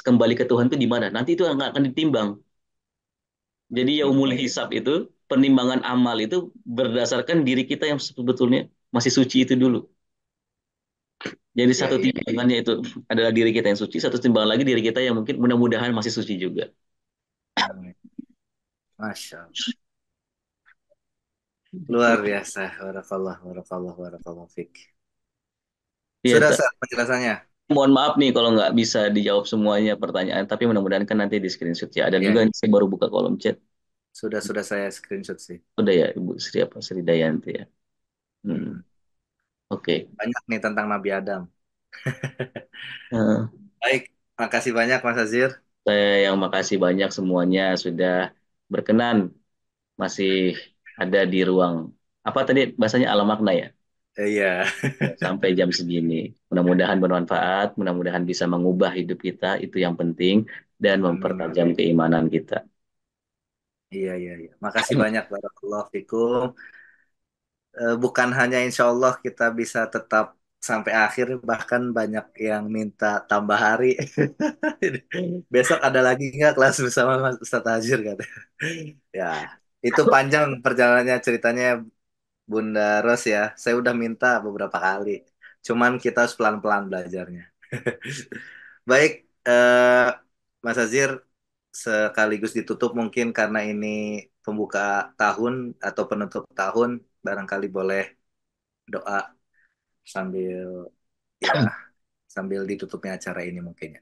kembali ke Tuhan itu di mana. Nanti itu nggak akan ditimbang. Jadi oke. yaumul hisab itu penimbangan amal itu berdasarkan diri kita yang sebetulnya masih suci itu dulu. Jadi Iya, satu iya. timbangannya itu adalah diri kita yang suci, satu timbangan lagi diri kita yang mungkin mudah-mudahan masih suci juga. Hmm. Masya Allah. Luar biasa. Barakallah, barakallah, barakallah fik. Iya, Sudah Ustaz penjelasannya? mohon maaf nih kalau nggak bisa dijawab semuanya pertanyaan, tapi mudah-mudahan kan nanti di screenshot ya. Dan Iya, juga iya. ini saya baru buka kolom chat. Sudah saya screenshot sih. Udah ya, Ibu Sri apa Sri Dayanti ya. Hmm, Hmm. oke. Banyak nih tentang Nabi Adam. Eh, Baik, makasih banyak Mas Azir. saya yang makasih banyak semuanya sudah berkenan masih ada di ruang apa tadi bahasanya alam makna ya. Iya. Sampai jam segini. Mudah-mudahan bermanfaat, mudah-mudahan bisa mengubah hidup kita, itu yang penting, dan Amin. mempertajam keimanan kita. Iya, iya, iya. Makasih banyak barakallahu fikum. Bukan hanya insya Allah kita bisa tetap sampai akhir, bahkan banyak yang minta tambah hari. Besok ada lagi nggak kelas bersama Mas Ustadz Azir kata. Ya, itu panjang perjalanannya ceritanya Bunda Ros ya. Saya udah minta beberapa kali. Cuman kita harus pelan-pelan belajarnya. Baik, Mas Azir sekaligus ditutup mungkin karena ini pembuka tahun atau penutup tahun, barangkali boleh doa sambil ya sambil ditutupnya acara ini mungkin ya.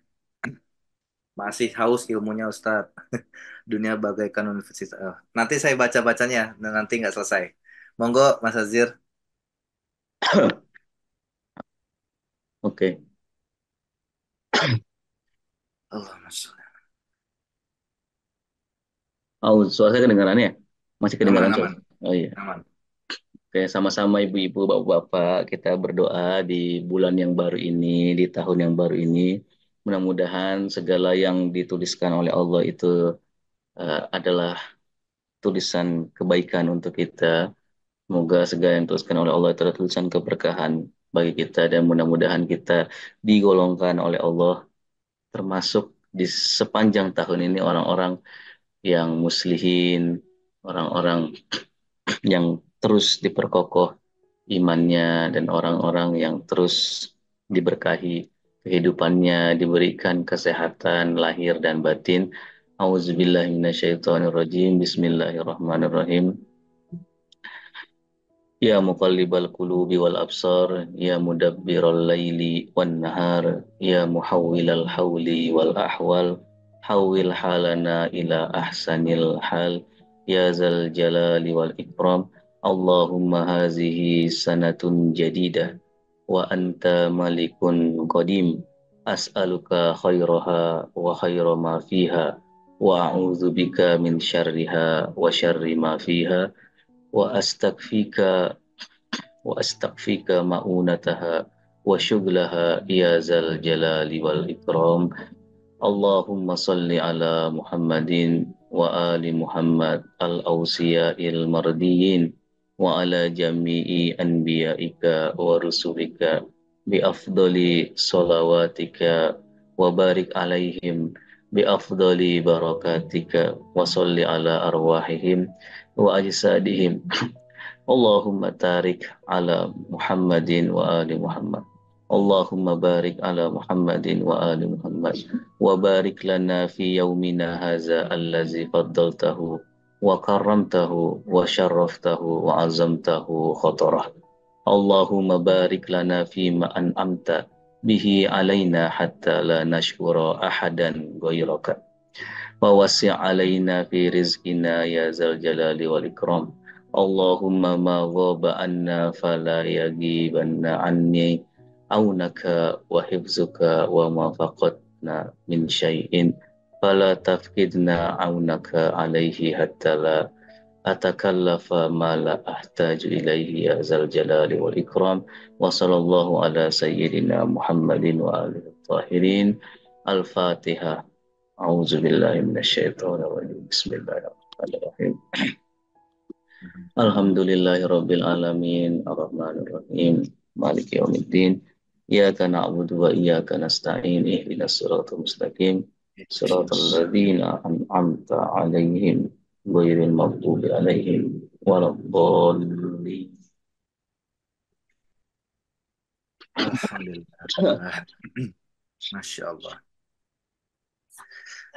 Masih haus ilmunya Ustadz. Dunia bagaikan universitas. Nanti saya baca-bacanya, nanti nggak selesai. Monggo Mas Azir. Oke. Allah Masya Oh, suara saya kedengaran ya? Masih Aman, kedengaran suara. aman, Oh iya. aman. Oke, sama-sama ibu-ibu, bapak-bapak, kita berdoa di bulan yang baru ini, di tahun yang baru ini. Mudah-mudahan segala yang dituliskan oleh Allah itu adalah tulisan kebaikan untuk kita. Semoga segala yang dituliskan oleh Allah itu adalah tulisan keberkahan bagi kita dan mudah-mudahan kita digolongkan oleh Allah termasuk di sepanjang tahun ini orang-orang yang muslihin, orang-orang yang terus diperkokoh imannya dan orang-orang yang terus diberkahi kehidupannya, diberikan kesehatan lahir dan batin. Auzubillahiminasyaitonirrajim. Bismillahirrahmanirrahim. Ya muqallibal qulubi wal absar, ya mudabbiral laili wan nahar, ya muhawwilal hawli wal ahwal, hawwil halana ila ahsanil hal, ya zal jalali wal ikram. Allahumma hazihi sanatun jadidah wa anta malikun qadim. As'aluka khairaha wa khaira ma fiha wa a'udzu bika min syarriha wa syarri ma fiha wa astaghfika وأستكفيك مؤونتها وشغلها يا ذا الجلال والإكرام اللهم صل على محمد وآل محمد الأوصياء المرديين وعلى جميع أنبيائك ورسلك بأفضل صلواتك وبارك عليهم بأفضل بركاتك وصل على أرواحهم وأجسادهم اللهم بارك على محمد وآل محمد اللهم بارك على محمد وآل محمد وبارك لنا في يومنا هذا الذي فضلته وكرمته وشرفته وعظمته خطره اللهم بارك لنا فيما أنعمت به علينا حتى لا نشكر أحدا غيرك ووسع علينا في رزقنا يا ذا الجلال والإكرام اللهم ما غاب عنا فلا يغيبن عني عونك وحفظك وما فقدنا من شيء فلا تفقدنا عونك عليه حتى لا أتكلف ما لا أحتاج إليه يا ذا الجلال والإكرام وصلى الله على سيدنا محمد وآله الطاهرين الفاتحة أعوذ بالله من الشيطان الرجيم بسم الله الرحمن الرحيم الحمد لله رب العالمين الرحمن الرحيم مالك يوم الدين إياك نعبد وإياك نستعين اهدنا الصراط المستقيم صراط الذين أنعمت عليهم غير المغضوب عليهم ولا الضالين Alhamdulillah. Masya Allah.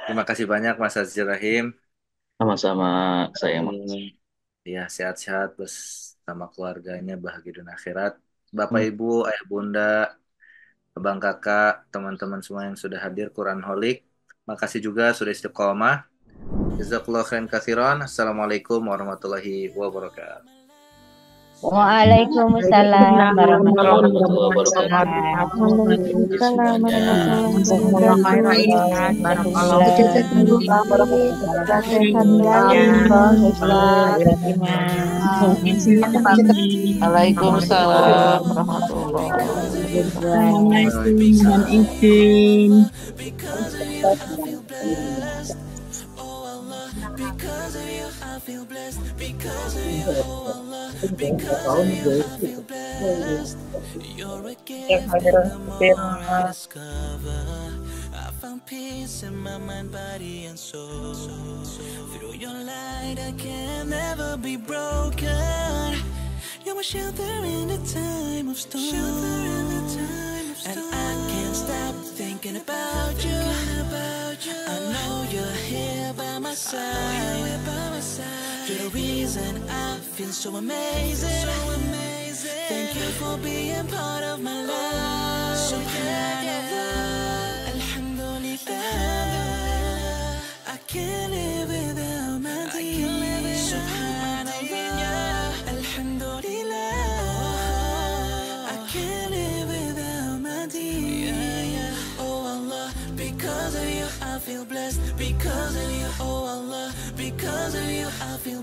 Terima kasih banyak Mas Hazir Rahim. Sama-sama saya, Mas. Ya, sehat-sehat bersama keluarganya, bahagia dunia akhirat. Bapak, Hmm. Ibu, Ayah, Bunda, Abang, Kakak, teman-teman semua yang sudah hadir, Quran Holik. Makasih juga sudah istiqomah. Jazakallahu khairan katsiran. Assalamualaikum warahmatullahi wabarakatuh. Waalaikumsalam warahmatullahi Warahmatullahi wabarakatuh. Waalaikumsalam Jazakumullah warahmatullahi khairan, wabarakatuh. barakallahu Jazakumullah fiik. sehat Semuanya, selalu, Ustaz, Ustaz. Imam. Waalaikumsalam warahmatullahi Waalaikumsalam. You're a gift from I discover. I found peace in my mind, body, and soul. Through your light, I can never be broken. You're my shelter in the time of storm. And I can't stop thinking about you. I know you're here by my side. You're the reason I feel so amazing. Thank you for being part of my life. Subhanallah, Alhamdulillah, I can't live without my deen. Subhanallah, Alhamdulillah, I can't live without my deen. Oh Allah, because of you I feel blessed. Because of you, oh Allah, because of you I feel